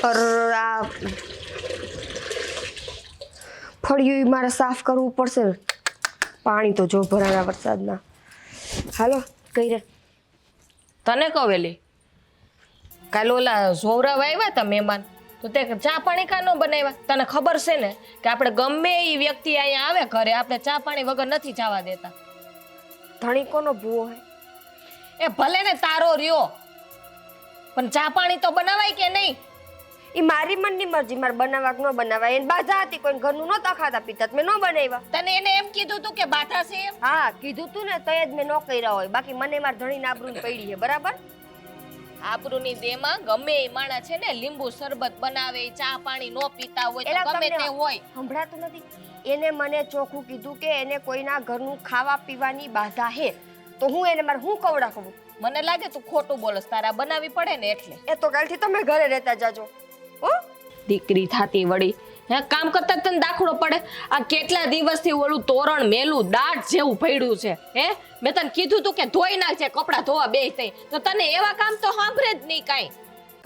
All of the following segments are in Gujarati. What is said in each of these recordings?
આ ફળિયું મારે સાફ કરવું પડશે. પાણી તો જો ભરાણા વરસાદના. હાલો કઈ રે તને કવેલી કાલે ઓલા જોવરાવ આવ્યા હતા મહેમાન તો તે ચા પાણી કા ન બનાવ્યા? તને ખબર છે ને કે આપણે ગમે એ વ્યક્તિ અહીંયા આવે ઘરે આપણે ચા પાણી વગર નથી જવા દેતા. ધણી કોનો ભૂવો હે? એ ભલે ને તારો રહ્યો પણ ચા પાણી તો બનાવાય કે નહીં? ઈ મારી મનની મરજી, મારે બનાવવા કે ન બનાવાય એની બાધા હતી. કોઈ ઘરનું નહોતા ખાતા પીતા મેં ન બનાવ્યા. તને એને એમ કીધું તું કે બાધા છે એમ? હા કીધું તું ને તય જ મેં ન કર્યા હોય. બાકી મને માર ધણીને આબરૂની પડી છે બરાબર. આબરૂની દેમાં ગમે એ માણસ છે ને લીંબુ શરબત બનાવે, ચા પાણી નો પીતા હોય તો ગમે તે હોય. સંભળાતું નથી? એને મને ચોખ્ખું કીધું કે એને કોઈના ઘરનું ખાવા પીવાની બાધા હે તો હું એને મારે હું કવડાવું? મને લાગે તું ખોટું બોલસ, તારા બનાવી પડે ને એટલે. એ તો કાલથી તમે ઘરે રહેતા જાજો હો. દીકરી થાતી વળી હે કામ કરતા તને દાખલો પડે. આ કેટલા દિવસથી ઓલું તોરણ મેલું દાટ જેવું પડ્યું છે. હે મેં તને કીધું તું કે ધોઈ નાખજે કપડા ધોવા બેય થઈ તો તને એવા કામ તો સાંભળે જ નહીં કાઈ.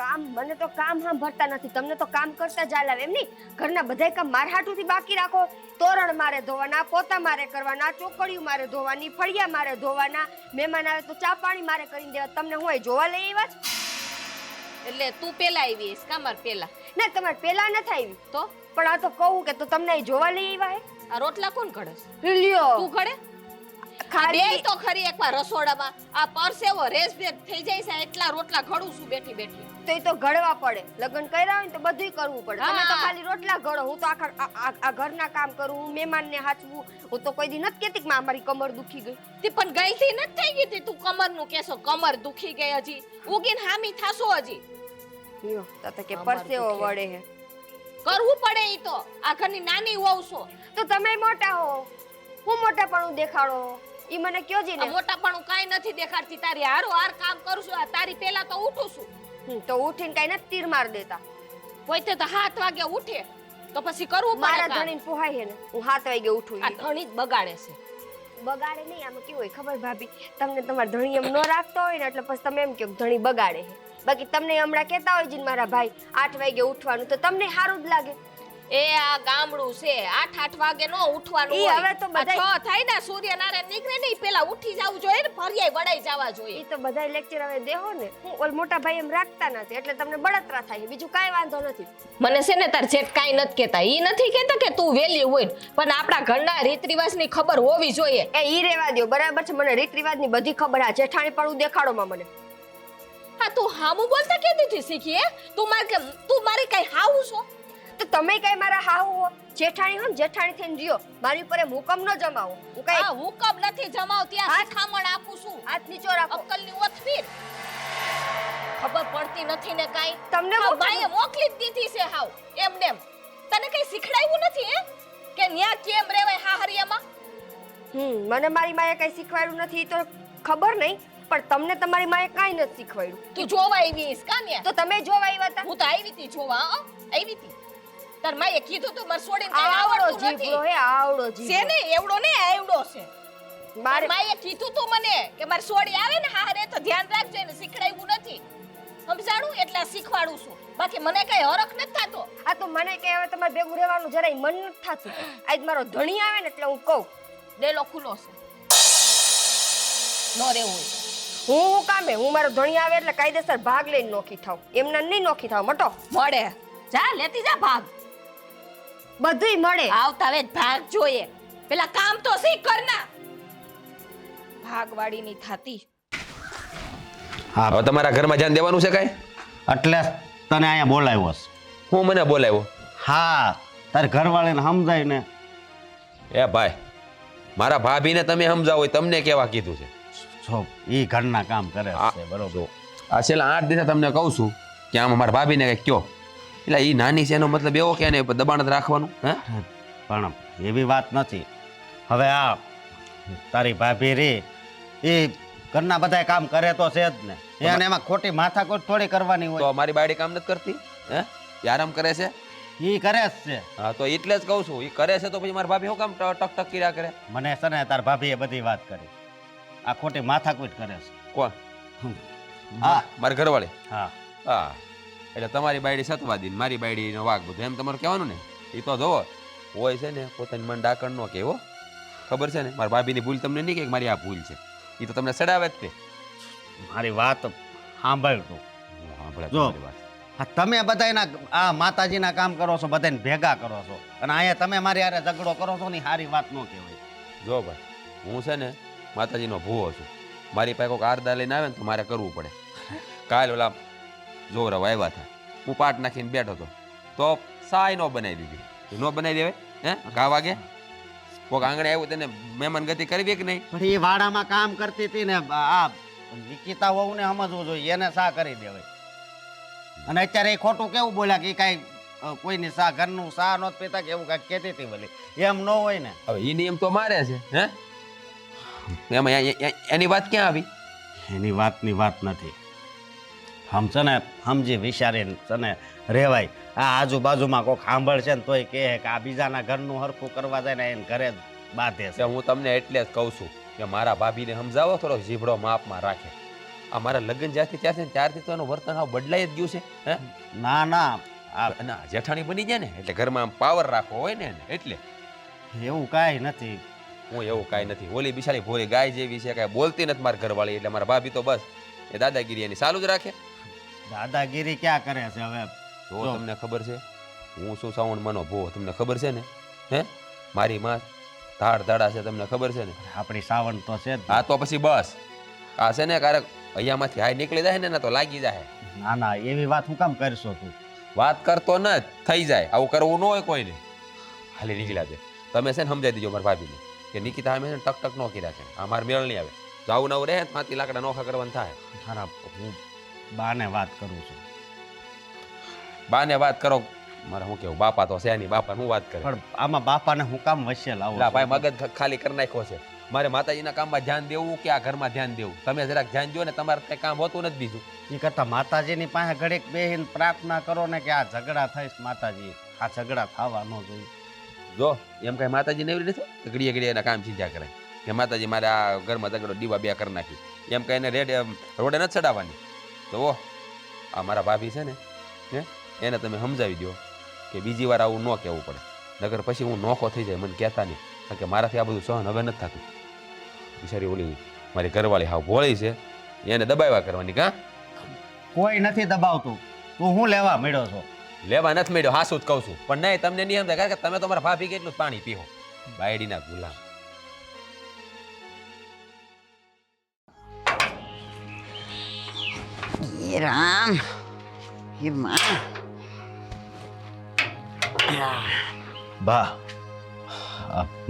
કામ મને તો કામ સાંભળતા નથી. તમને તો કામ કરતા જ આવે એમ નહીં. ઘરના બધાય કામ મારા હાટુથી બાકી રાખો. તોરણ મારે ધોવાના, પોતા મારે કરવાના, ચોકડીયું મારે ધોવાની, ફળિયા મારે ધોવાના, મહેમાન આવે તો ચા પાણી મારે કરીને દેવા. તમને હું જોવા લઈ આવ્યા જ? એટલે તું પેલા આવી કા માર પેલા? ના તમારે પેલા નથી આવી તો પણ આ તો કહું કે તો તમને જોવા લઈ આવ્યા હે. આ રોટલા કોણ ઘડે? લ્યો તું ઘડે? ખાલી તો ખરી એકવાર રસોડામાં આ પરસેવો રેસ બેક થઈ જાય છે એટલા રોટલા ઘડું છું બેઠી બેઠી. તો એ તો ઘડવા પડે. લગ્ન કર્યા હોય ને તો બધુંય કરવું પડે. તમે તો ખાલી રોટલા ઘડો, હું તો આ ઘરના કામ કરું, હું મહેમાનને હાચવું. હું તો કોઈ દી નથી કહેતી કે મારી કમર દુખી ગઈ. તે પણ ગઈથી નથી થઈ ગઈ તી તું કમર નું કેસો કમર દુખી ગઈ હજી ઉગીને હામી થાસો હજી. લ્યો તો કે પરસેવો વળે હે. કરવું પડે ઈ તો. આ ઘરની નાની હોવ છો તો તમે મોટા હો, હું મોટાપણું દેખાડો ઈ મને કયો જી ને. મોટાપણું કાઈ નથી દેખાડતી. તારી હારો હાર કામ કરું છું. આ તારી પેલા તો ઉઠું છું. તો ઉઠીને કઈ નથી તીર માર દેતા. પોતે તો 7 વાગે ઉઠે તો પછી કરવું પડે. મારા ધણીને પોહાય હે ને હું 7 વાગે ઉઠું. આ ધણી જ બગાડે છે. બગાડે નહીં. આમાં કેવું હોય ખબર ભાભી, તમને તમારા ધણી એમ ન રાખતો હોય ને એટલે પછી તમે એમ કહો ધણી બગાડે છે. બાકી તમને હમણાં કહેતા હોય છે મારા ભાઈ 8 વાગે ઉઠવાનું તો તમને સારું જ લાગે. એ આ ગામડું છે 8 વાગે નો ઉઠવાનું ઈ હોય. હવે તો બધાય 6 થાય ને સૂર્યનારાયણ નીકળે ને પેલા ઉઠી જવું જોઈએ ને ફરિયાય વડાઈ જવા જોઈએ. ઈ તો બધાય લેક્ચર હવે દેહો ને. હું ઓલ મોટા ભાઈ એમ રાખતા નથી એટલે તમને બળતરા થાય. બીજું કાઈ વાંધો નથી. મને છે ને તાર જેઠ કાઈ નથી કહેતા. ઈ નથી કહેતા કે તું વેલી હોય પણ આપણા ઘરના રીત રિવાજની ખબર હોવી જોઈએ. એ ઈ રેવા દો બરાબર છે. મને રીત રિવાજની બધી ખબર. આ જેઠાણી પણ દેખાડો માં મને. હા તું હામું બોલતા કેદી થી શીખી હે? તું મારી કઈ હાવું છો? તો તમે કઈ મારા હાહુ હો. જેઠાણી હો ને જેઠાણી થઈને રહ્યો. મારી ઉપર એમ હુકમ ન જમાવો. હું કઈ હા હુકમ નથી જમાવ ત્યાં શિખામણ આપું છું. હાથ નીચો રાખો. અક્કલની ઓથવીર ખબર પડતી નથી ને કાઈ. તમને ભાઈએ મોકલી જ દીધી છે હાવ એમનેમ. તને કઈ શીખડાવ્યું નથી હે કે ન્યા કેમ રહેવાય હાહરિયામાં? મને મારી માએ કઈ શીખવાડ્યું નથી તો ખબર નહીં પણ તમને તમારી માએ કાઈ નથી શીખવાડ્યું. તું જોવા આવી છે કા ન્યા? તો તમે જોવા આવ્યા હતા? હું તો આવી હતી જોવા. આવી હતી. તાર માએ કીધું તું માર છોડીને કઈ આવડો આવડતું નથી. જીભડો હે આવડો જીભડો. છે ને એવડો ને આવડો છે. મારે માએ કીધું તું મને કે માર છોડી આવે ને હારે તો ધ્યાન રાખજો એને શીખડાવ્યું નથી. સમજાણું એટલે શીખવાડું છું. બાકી મને કઈ હરખ નથી થાતો. આ તો મને કે હવે તમારે ભેગું રહેવાનું જરાય મન નથી થાતું. આજ મારો ધણી આવે ને એટલે હું કહું ડેલો ખુલ્લો છે. નો રહેવું હું કામે હું મારો ધણી આવે એટલે કાયદેસર ભાગ લઈને નોખી થાવ. એમના નહીં નોખી થાવ. મટો મળે જા લેતી જા ભાગ. બધુંય મળે. આવતા વેત ભાગ જોઈએ. પેલા કામ તો શીખ કરના. ભાગવાડીની થાતી. હા હવે તમારા ઘરમાં ધ્યાન દેવાનું છે કાંઈ? એટલે તને અહીંયા બોલાવ્યો છે. હું મને બોલાવ્યો? હા તારે ઘરવાળીને સમજાય ને. એ ભાઈ મારા ભાભીને તમે સમજાવો તમને કેવા કીધું છે? જો ઈ ઘરના કામ કરે છે બરોબર. આ છેલ્લા 8 દિવસ તમને કહું છું કે આમ મારા ભાભીને કંઈક કયો. એટલે એ નાની છે એનો મતલબ એવો કે એને દબાણ જ રાખવાનું? હે પણ એવી વાત નથી. હવે આ તારી ભાભી રે એ ઘરના બધા કામ કરે તો છે જ ને. એને એમાં ખોટી માથાકૂટ થોડી કરવાની હોય. તો મારી બાયડી કામ નથી કરતી? હે એ આરામ કરે છે? ઈ કરે જ છે. હા તો એટલે જ કહું છું એ કરે છે તો પછી મારી ભાભી શું કામ ટક ટક કર્યા કરે? મને છે ને તાર ભાભીએ બધી વાત કરી. આ ખોટી માથાકૂટ કરે છે. કોણ? હા મારી ઘરવાળી? હા હા એટલે તમારી બાયડી સતવાદી ને મારી બાયડીનો વાઘ બધું એમ તમારું કહેવાનું ને. એ તો જોવો હોય છે ને પોતાની મન ડાકણ નો કહેવો. ખબર છે ને મારા ભાભીની ભૂલ તમને નહીં કે મારી આ ભૂલ છે. એ તો તમને સડાવે જ તે. મારી વાત સાંભળ તું. હું સાંભળે જો. તમારી વાત. હા, તમે બધાયના આ માતાજીના કામ કરો છો, બધાને ભેગા કરો છો, અને અહીંયા તમે મારી હારે ઝઘડો કરો છો ને સારી વાત ન કહેવાય. જો ભાઈ હું છે ને માતાજીનો ભૂવો છું. મારી પાસે કોઈક આરદા લઈને આવે ને તો મારે કરવું પડે. કાલ ઓલા જોરાવ આવ્યા હતા, હું પાટ નાખીને બેઠો હતો તો સાય ન બનાવી દીધી. ન બનાવી દેવાય હે? ઘા વાગે કોઈક આંગણે આવ્યું તેને મહેમાન ગતિ કરવી કે નહીં? પણ એ વાડામાં કામ કરતી હતી ને આ નિકિતા વહુને સમજવું જોઈએ, એને સા કરી દેવાય. અને અત્યારે એ ખોટું કેવું બોલ્યા કે કાંઈ કોઈની સા ઘરનું સા નહોત પીતા કે એવું કાંઈક કહેતી હતી બોલી. એમ ન હોય ને. હવે એ નિયમ તો મારે છે હે? એમાં એની વાત ક્યાં આવી? એની વાતની વાત નથી. આમ છે ને સમજી વિચારીને છે ને રહેવાય. આ આજુબાજુમાં કોઈક સાંભળશે ને તોય કહે કે આ બીજાના ઘરનું હરખું કરવા જાય ને એને ઘરે જ બાંધે છે. હું તમને એટલે જ કહું છું કે મારા ભાભીને સમજાવો, થોડો જીભડો માપમાં રાખે. આ મારા લગ્ન જ્યાંથી ત્યાં છે ને ત્યારથી તો એનું વર્તન હાવ બદલાઈ જ ગયું છે હે? ના ના અને જેઠાણી બની જાય ને એટલે ઘરમાં આમ પાવર રાખવો હોય ને એને એટલે. એવું કાંઈ નથી. હું એવું કાંઈ નથી. ઓલી બિચારી ભોળી ગાય જેવી છે, કાંઈ બોલતી નથી મારી ઘરવાળી. એટલે મારા ભાભી તો બસ એ દાદાગીરી એની ચાલુ જ રાખે. દાદાગીરી ક્યાં કરે છે હવે? જો તમને ખબર છે હું શું સાઉન્ડ માનો ભો તમને ખબર છે ને હે? મારી માં ધાડ ધાડા છે તમને ખબર છે ને? આપણી સાવણ તો છે જ. હા તો પછી બસ આ છે ને ક્યારેક અહીંયામાંથી હાય નીકળી જાય ને તો લાગી જાય. ના ના એવી વાત હું કામ કરશો તું? વાત કરતો ન જ થઈ જાય. આવું કરવું ન હોય કોઈને. હાલી નીકળ્યા છે તમે છે ને સમજાવી દીજો મારા ભાભીને કે નિકિતા અમે છે ને ટક ટક નો કર્યા છે. આ મારે મેળ નહીં આવે. જાવું નવું રહે પાંચથી લાકડા નોખા કરવાનું થાય. ખરાબ હું બાને વાત કરું છું. બાને વાત કરો મારે શું કેવું? બાપા તો છે નહીં. બાપા હું વાત કરે? પણ આમાં બાપાને હું કામ વચ્ચે લાવું? એટલે ભાઈ મગજ ખાલી કરી નાખ્યો છે. મારે માતાજીના કામમાં ધ્યાન દેવું કે આ ઘરમાં ધ્યાન દેવું? તમે જરાક ધ્યાન દો ને, તમારે કઈ કામ હોતું નથી બીજું. એ કરતા માતાજીની પાસે ઘડીક બેહીને પ્રાર્થના કરો ને કે આ ઝઘડા થઈશ માતાજી, આ ઝઘડા થવા ન જોઈએ. જો એમ કઈ માતાજી ને એવી નથી ઘડીએ ઘડીએ એના કામ ચીજા કરે કે માતાજી મારે આ ઘરમાં ઝઘડો દીવા બે કરી નાખી એમ કહીને રોડે નથી ચડાવવાની. તો આ મારા ભાભી છે ને હે એને તમે સમજાવી દો કે બીજી વાર આવું ન કહેવું પડે, નગર પછી હું નોખો થઈ જાય મને કહેતા નહીં. કારણ કે મારાથી આ બધું સહન હવે નથી થતું. બિચારી ઓલી મારી ઘરવાળી હાવ ભોળી છે, એને દબાવ્યા કરવાની. કાં કોઈ નથી દબાવતું, તું હું લેવા મળ્યો છો? લેવા નથી મળ્યો, હાસું જ કહું છું. પણ નહીં તમને નહીં સમજાય કારણ કે તમે તમારા ભાભી કેટલું પાણી પીવો. બાયડીના ગુલામ. એ રામ એ માં બા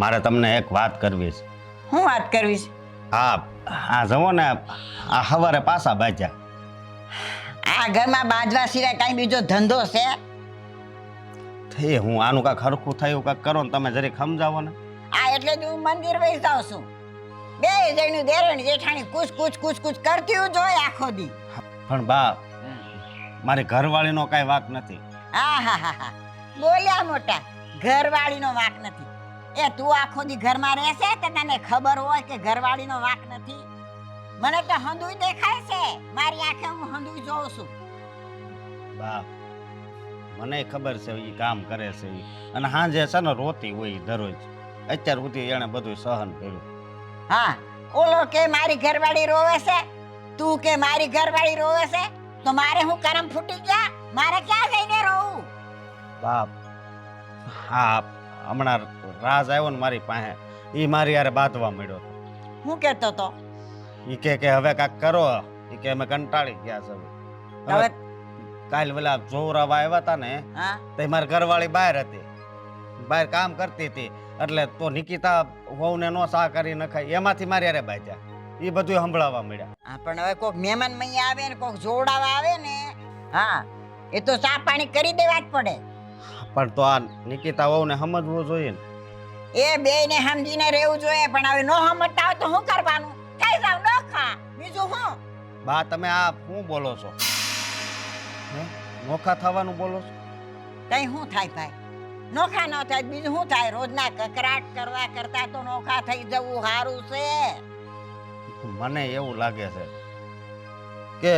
મારે તમને એક વાત કરવી છે. હું વાત કરવી છે? હા આ જવો ને આ સવારે પાછા બાજ્યા. આ ઘરમાં બાજવા સિવાય કાંઈ બીજો ધંધો છે? થઈ હું આનું કાંઈક હરખું થયું કાંઈક કરો ને તમે જરીક સમજાવો ને. આ એટલે જ હું મંદિર વહી જાઉં છું. બે જણનું દેરણ જેઠાણી કુછ કુછ કુછ કુછ કરતી હું જોઈ આખો દી. પણ બા મારી ઘરવાળીનો કાંઈ વાંક નથી. હા બોલ્યા મોટા, ઘરવાળીનો વાંક નથી. એ તું આખો દી ઘરમાં રહેશે તો તને ખબર હોય કે ઘરવાળીનો વાંક નથી? મને તો હંધુય દેખાય છે, મારી આંખે હું હંધુય જોઉં છું. બા મને ખબર છે એ કામ કરે છે ઈ. અને સાંજે છે ને રોતી હોય ઈ દરરોજ. અત્યાર સુધી એણે બધું સહન કર્યું. હા ઓલો કે મારી ઘરવાળી રોવે છે, તું કે મારી ઘરવાળી રોવે છે, તો મારે હું કરમ ફૂટી ગયા? મારે ક્યાં જઈને રોવું? બાપ હા હમણાં રાજ આવ્યો ને મારી પાસે, એ મારી યારે બાંધવા મળ્યો હતો. હું કહેતો તો એ કે હવે કાંઈક કરો. એ કે અમે કંટાળી ગયા છે. હવે કાલ પેલા જોરાવા આવ્યા હતા ને હા તો મારી ઘરવાળી બહાર હતી, બહાર કામ કરતી હતી. એટલે તો નિકિતા વહુને નો સા કરી નખાય એમાંથી મારી યારે બાજ્યા. એ બધું સંભળાવવા મળ્યા. હા પણ હવે કોઈક મહેમાન મૈયા આવે ને કોઈક જોડાવા આવે ને, હા એ તો ચા પાણી કરી દેવા જ પડે. પણ તો આ નિકિતા વહુને સમજવું જોઈએ ને. એ બેયને સમજીને રહેવું જોઈએ. પણ હવે નો સમજતા હોય તો શું કરવાનું? કઈ જાવ નોખા, બીજું હું? બા તમે આ શું બોલો છો? હે? નોખા થવાનું બોલો છો? કઈ શું થાય ભાઈ? નોખા ન થાય બીજું શું થાય? રોજના કકરાટ કરવા કરતા તો નોખા થઈ જવું સારું છે. મને એવું લાગે છે કે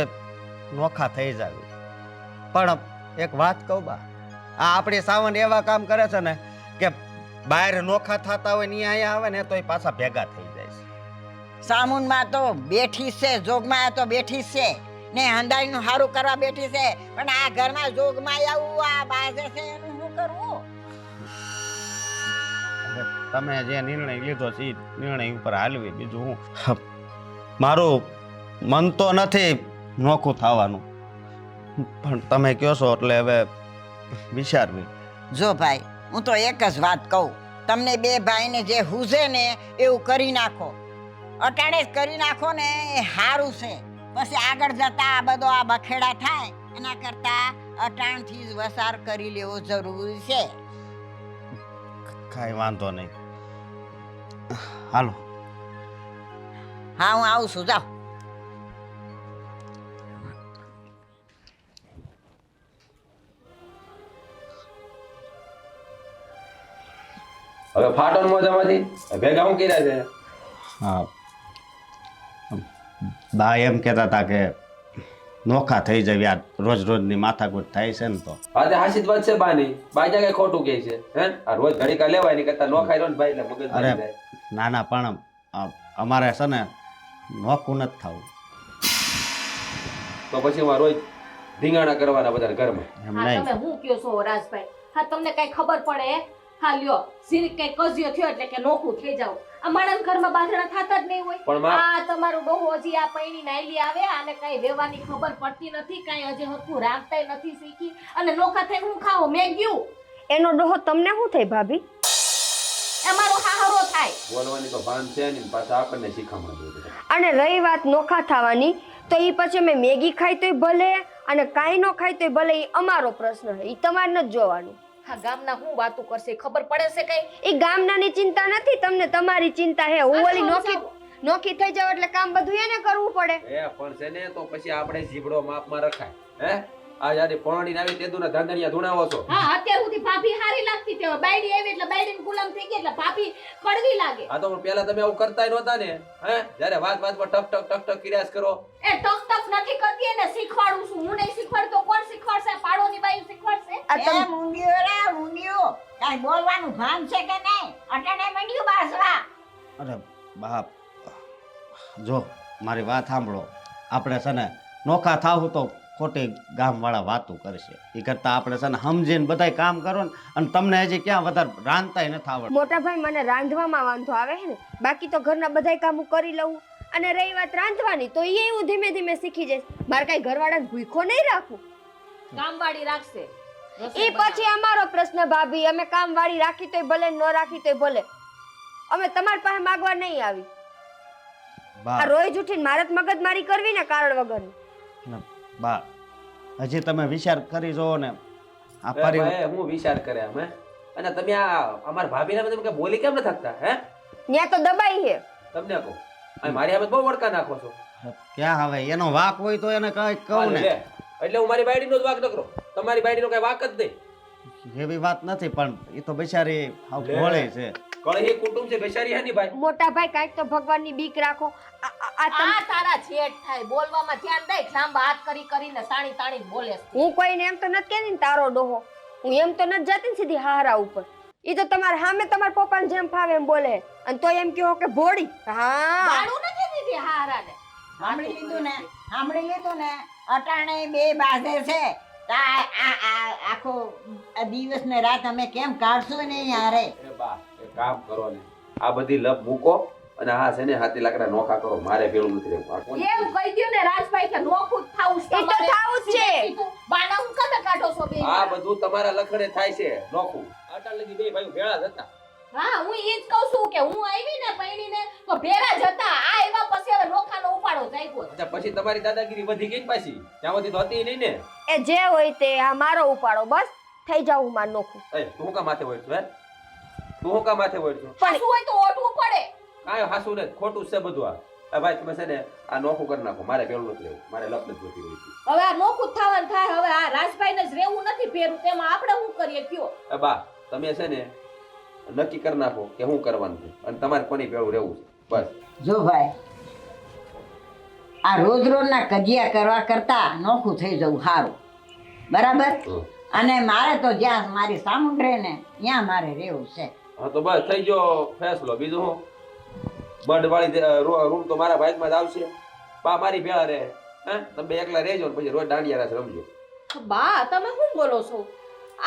નોખા થઈ જાવ. પણ એક વાત કહું બા, આ આપણી સાવન એવા કામ કરે છે ને કે બહાર નોખા થતા હોય ને અહીંયા આવે ને તો એ પાછા ભેગા થઈ જાય છે. સામુનમાં તો બેઠી છે, જોગમાં તો બેઠી છે ને હંધાઈનું સારું કરવા બેઠી છે, પણ આ ઘરમાં જોગમાં આવું આ બાજે છે એનું શું કરવું? હવે તમે જે નિર્ણય લીધો છે એ નિર્ણય ઉપર હાલવી, બીજું હું મારું મન તો નથી નોખું થવાનું, પણ તમે કહો છો એટલે હવે વિચારવી. જો ભાઈ, હું તો એક જ વાત કહું, તમને બે ભાઈને જે હુજે ને એવું કરી નાખો, અટાણે જ કરી નાખો ને એ સારું છે. પછી આગળ જતા આ બધો આ બખેડા થાય એના કરતા અટાણથી જ વસાર કરી લેવો જરૂરી છે. કાંઈ વાંધો નહીં, હાલો. હા, હું આવું છું, જાઓ. હવે ફાટણ મોજામાંથી ભેગા હું કર્યા છે? હા, બા એમ કહેતા હતા કે નોખા થઈ જાય, યાર રોજ રોજની માથાકૂટ થાય છે ને તો. હા તે હાસી જ વાત છે બાની, બાજા કઈ ખોટું કહે છે હે? આ રોજ ઘડીકા લેવાય ને કરતા નોખાઈ રહ્યો ને ભાઈ એટલે મગજ અરે બની જાય. ના ના, પણ અમારે છે ને નોખું નથી થવું. તો પછી હું રોજ ધીંગાણા કરવાના બધા ઘરમાં. એમ હા નહીં, તમે હું કયો છો રાજભાઈ? હા તમને કઈ ખબર પડે? હા લ્યો, સીરીક કઈ કજિયો થયો એટલે કે નોખું થઈ જાવ. આ માણસ ઘરમાં બાંધણા થતા જ નહીં હોય. પણ માં આ તમારું ડોહો હજી આ પૈણી નાયલી આવે આને કઈ વેવાની ખબર પડતી નથી, કઈ હજી હરખું રાખતાય નથી શીખી અને નોખા થઈને હું ખાઓ મેગ્યું એનો ડોહો તમને શું થાય ભાભી? એ મારો હાહરો થાય. બોલવાની તો ભાન છે ને પાછા આપણને શીખામણ દે. અને રહી વાત નોખા થવાની, તો એ પછી મેં મેગી ખાઈ તોય ભલે અને કાંઈ ન ખાઈ તોય ભલે, એ અમારો પ્રશ્ન છે, એ તમારે નથી જોવાનું. હા ગામના હું વાતું કરશે ખબર પડે છે કઈ? એ ગામનાની ચિંતા નથી, તમને તમારી ચિંતા હે. હું ઓલી નોખી થઈ જાવ એટલે કામ બધું એને કરવું પડે. એ પણ છે ને તો પછી આપણે જીબડો માપમાં રખાય હે? આ જ્યારે પરણીને આવી તેદુના ધાંધણિયા ધુણાવો છો. હા અત્યાર સુધી ભાભી હારી લાગતી તે બાયડી આવી એટલે બાયડીને ગુલામ થઈ ગઈ એટલે ભાભી કડવી લાગે. આ તો પણ પહેલા તમે આવું કરતા નહોતા ને હે? જ્યારે વાતમાં ટક ટક ટક ટક કર્યા જ કરો. એ ટક ટક નથી કરતી એને શીખવાડું છું. હું નહીં શીખવાડતો કોણ શીખવાડશે? પાડોની બાઈ શીખવાડશે. આ એ તમે મૂંગીઓ રે મૂંગીઓ, કાંઈ બોલવાનું ભાન છે કે નહીં? અટાણે મંડ્યું બાસવા. અરે બાપ, જો મારી વાત સાંભળો, આપણે છે ને નોખા થાવું તો ખોટી ગામવાળા વાતું કરશે, એ કરતાં આપણે છે ને સમજીને બધાય કામ કરો ને. અને તમને હજી ક્યાં વધારે રાંધતાય નથી આવડતું. મોટા ભાઈ મને રાંધવામાં વાંધો આવે છે ને, બાકી તો ઘરના બધાય કામ હું કરી લઉં. અને રહી વાત રાંધવાની, તો એ હું ધીમે ધીમે શીખી જઈશ. મારે કઈ ઘરવાળાને ભૂખો નહીં રાખવું. કામવાળી રાખશે. એ પછી અમારો પ્રશ્ન ભાભી, અમે કામવાળી રાખી તોય ભલે, ન રાખી તોય ભલે, અમે તમારી પાસે માંગવા નહીં આવી. બા આ રોજ ઉઠીને મારે જ મગજમારી કરવી ને કારણ વગરની. ને બા, હજી તમે વિચાર કરી જોવો ને. આ એ પરિવાર ભાઈ હું વિચાર કરે આમ હે? અને તમે આ અમાર ભાભીને તમે કે બોલી કેમ ન થકતા હે? ત્યાં તો દબાઈ છે. તમને કહું આ મારી આમે બહુ વડકા નાખો છો. ક્યાં હવે એનો વાક હોય તો એને કઈ કહું ને. લે, એટલે હું મારી બાયડીનો જ વાક ન કરું. તમારી બાયડીનો કઈ વાક જ નહીં. એવી વાત નથી, પણ એ તો બિચારી હાવ લે. ભોળી છે. કળહી કુટુંબ છે બેચારી હે ની ભાઈ. મોટા ભાઈ કાંઈક તો ભગવાનની બીક રાખો. આ તમ- આ તારા જેઠ થાય બોલવામાં ધ્યાન દે. લાંબા હાથ કરી કરીને તાણી તાણી બોલે છે. હું કોઈને એમ તો નથી કહેતી ને તારો ડોહો, હું એમ તો નથી જતી ને સીધી હારા ઉપર. એ તો તમારા સામે તમારા પપ્પાને જેમ ફાવે એમ બોલે, અને તો એમ કહો કે ભોળી. હા, ગાળું નથી દીધી હારાને. સાંભળી લીધું ને, સાંભળી લીધું ને, અટાણે બે બાજે છે. આખો આ દિવસ ને રાત અમે કેમ કાઢશું ને યારે? એ બા એક કામ કરો ને, આ બધી લપ મૂકો અને આ છે ને હાથી લાકડા નોખા કરો. મારે ભેળું નથી રહેવું. આ કોણ? એમ કહી દ્યો ને રાજભાઈ કે નોખું જ થાવું છે એ તો તમારે. થાવું જ છે. સીધું બાના હું કમે કાઢો છો બે? આ બધું તમારા લખડે થાય છે નોખું. આટલા લગી બે ભાઈઓ ભેળા જ હતા. હા હું ઈ જ કહું છું કે હું આવી ને પૈણીને તો ભેરા જ હતા. આ એવા પછી હવે નોખાનો ઉપાડો જાગ્યો. અચ્છા પછી તમારી દાદાગીરી વધી ગઈ ને પાછી? ત્યાં સુધી તો હતી નહીં ને. એ જે હોય તે આ મારો ઉપાડો, બસ થઈ જાવ માર નોખું. એ તું કા માથે વળશું હે? તું કા માથે વળશું? પણ શું હોય તો ઓટવું પડે. કાંઈ હાસું ને ખોટું જ છે બધું આ. એ ભાઈ તમે છે ને આ નોખું કરી નાખો. મારે ભેળું નથી રહેવું. મારે લપ નથી જોતી હોય. હવે આ નોખું જ થવાનું થાય. હવે આ રાજભાઈને જ રહેવું નથી ભેરું, તેમાં આપણે શું કરીએ કયો? એ બા તમે છે ને નક્કી કરી નાખો કે શું કરવાનું છે અને તમારે કોની ભેળું રહેવું છે બસ. જો ભાઈ, આ રોજ રોજના કજિયા કરવા કરતા નોખું થઈ જવું સારું. બરાબર હમ. અને મારે તો જ્યાં મારી સામુંડ રહે ને ત્યાં મારે રહેવું છે. હા તો બસ થઈ ગયો ફેસલો. બીજું હું બડવાળી રૂમ તો મારા બાઇકમાં જ આવશે. બા મારી ભેળા રહે. હે તમે એકલા રહેજો ને પછી રોજ દાંડિયા રાસ રમજો. બા તમે શું બોલો છો?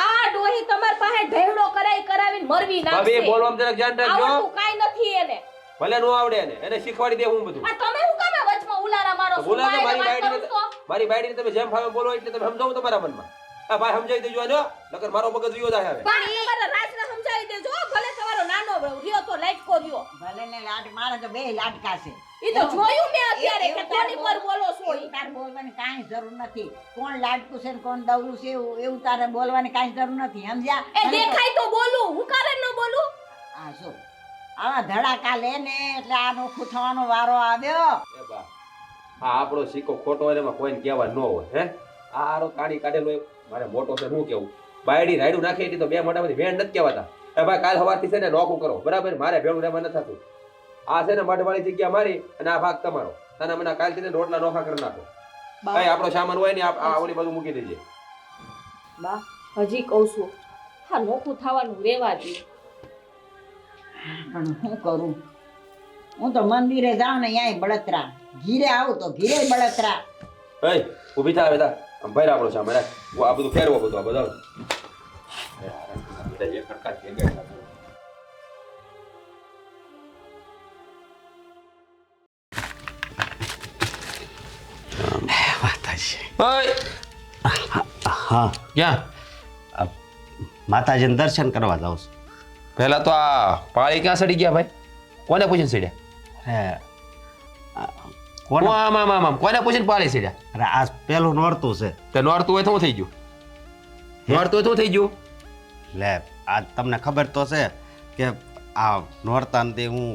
આ ડોહી તમાર પાસે ઢેવડો કરાવીને મરવી ભાભી નાખશે. બોલવામાં જરાક ધ્યાન રાખજો. આવડતું કાંઈ નથી એને. ભલે નો આવડે એને શીખવાડી દે હું બધું. આ તમે શું કામે વચમાં ઉલારા મારો છો? બોલા તો બાયને મારી વાત કરું છો? મારી બાયડીને તમે જેમ ફાવે બોલો એટલે તમે સમજાવો તમારા મનમાં. આ ભાઈ સમજાવી દેજો આનો નકર મારો મગજ વિયો જાય હવે. પણ તમારા રાજને સમજાવી દેજો ભલે તમારો નાનો રહ્યો તો લાઈટ રહ્યો. ભલે ને લાડ મારે તો બે લાડકા છે. ઈ તો જોયું મેં અત્યારે કે એવું તાર કોની પર બોલો છો એવું તાર બોલવાની કાંઈ જરૂર નથી. કોણ લાડકું છે ને કોણ દવલું છે એવું તારે બોલવાની કાંઈ જરૂર નથી. સમજ્યા? એ દેખાય તો બોલું હું કારે ન બોલું? આ જો આવા ધડાકા લે ને એટલે આ નોખું થવાનો વારો આવ્યો. એ બા આ આપણો સિક્કો ખોટો હોય ને એમાં કોઈને કહેવા ન હોય. હે આ આરો કાઢી કાઢેલો એ મારે મોટો છે હું કેવું. બાયડી રાયડું નાખી હતી તો બે મોટામાંથી વેણ નથી કહેવાતા. એ ભાઈ કાલ સવારથી છે ને નોખું કરો બરાબર. મારે ભેળું રહેવા નથી થતું. આ છે ને મઢવાળી જગ્યા મારી અને આ ભાગ તમારો. અને મને કાલથી ને રોટલા નોખા કરી નાખો. ભાઈ આપણો સામાન હોય ને આ ઓલી બાજુ મૂકી દેજે. બા હજી કહું છું હા નોખું થવાનું રેવા દે. પણ શું કરું? હું તો મંદિરે જાઉં ને ત્યાંય બળતરા, ઘીરે આવું તો ઘીરે બળતરા. એ ઊભી થા બેટા. આમ ભાઈ આપણો સામાન રાખ. આ બધું ફેરવો બધું આ બધા. બેટા એક ખડકાટ કે ગયા. ઓય હા ક્યાં માતાજીને દર્શન કરવા જાઉં છું. પહેલા તો આ પાળી ક્યાં સડી ગયા ભાઈ? કોને પૂછીને સડ્યા? હે કોણ? આમ કોને પૂછીને પાળી સડ્યા? અરે આ પેલું નોરતું છે. તે નોરતું હોય તો શું થઈ ગયું? નોરતું હોય તો શું થઈ ગયું? લે આ તમને ખબર તો છે કે આ નોરતાને તે હું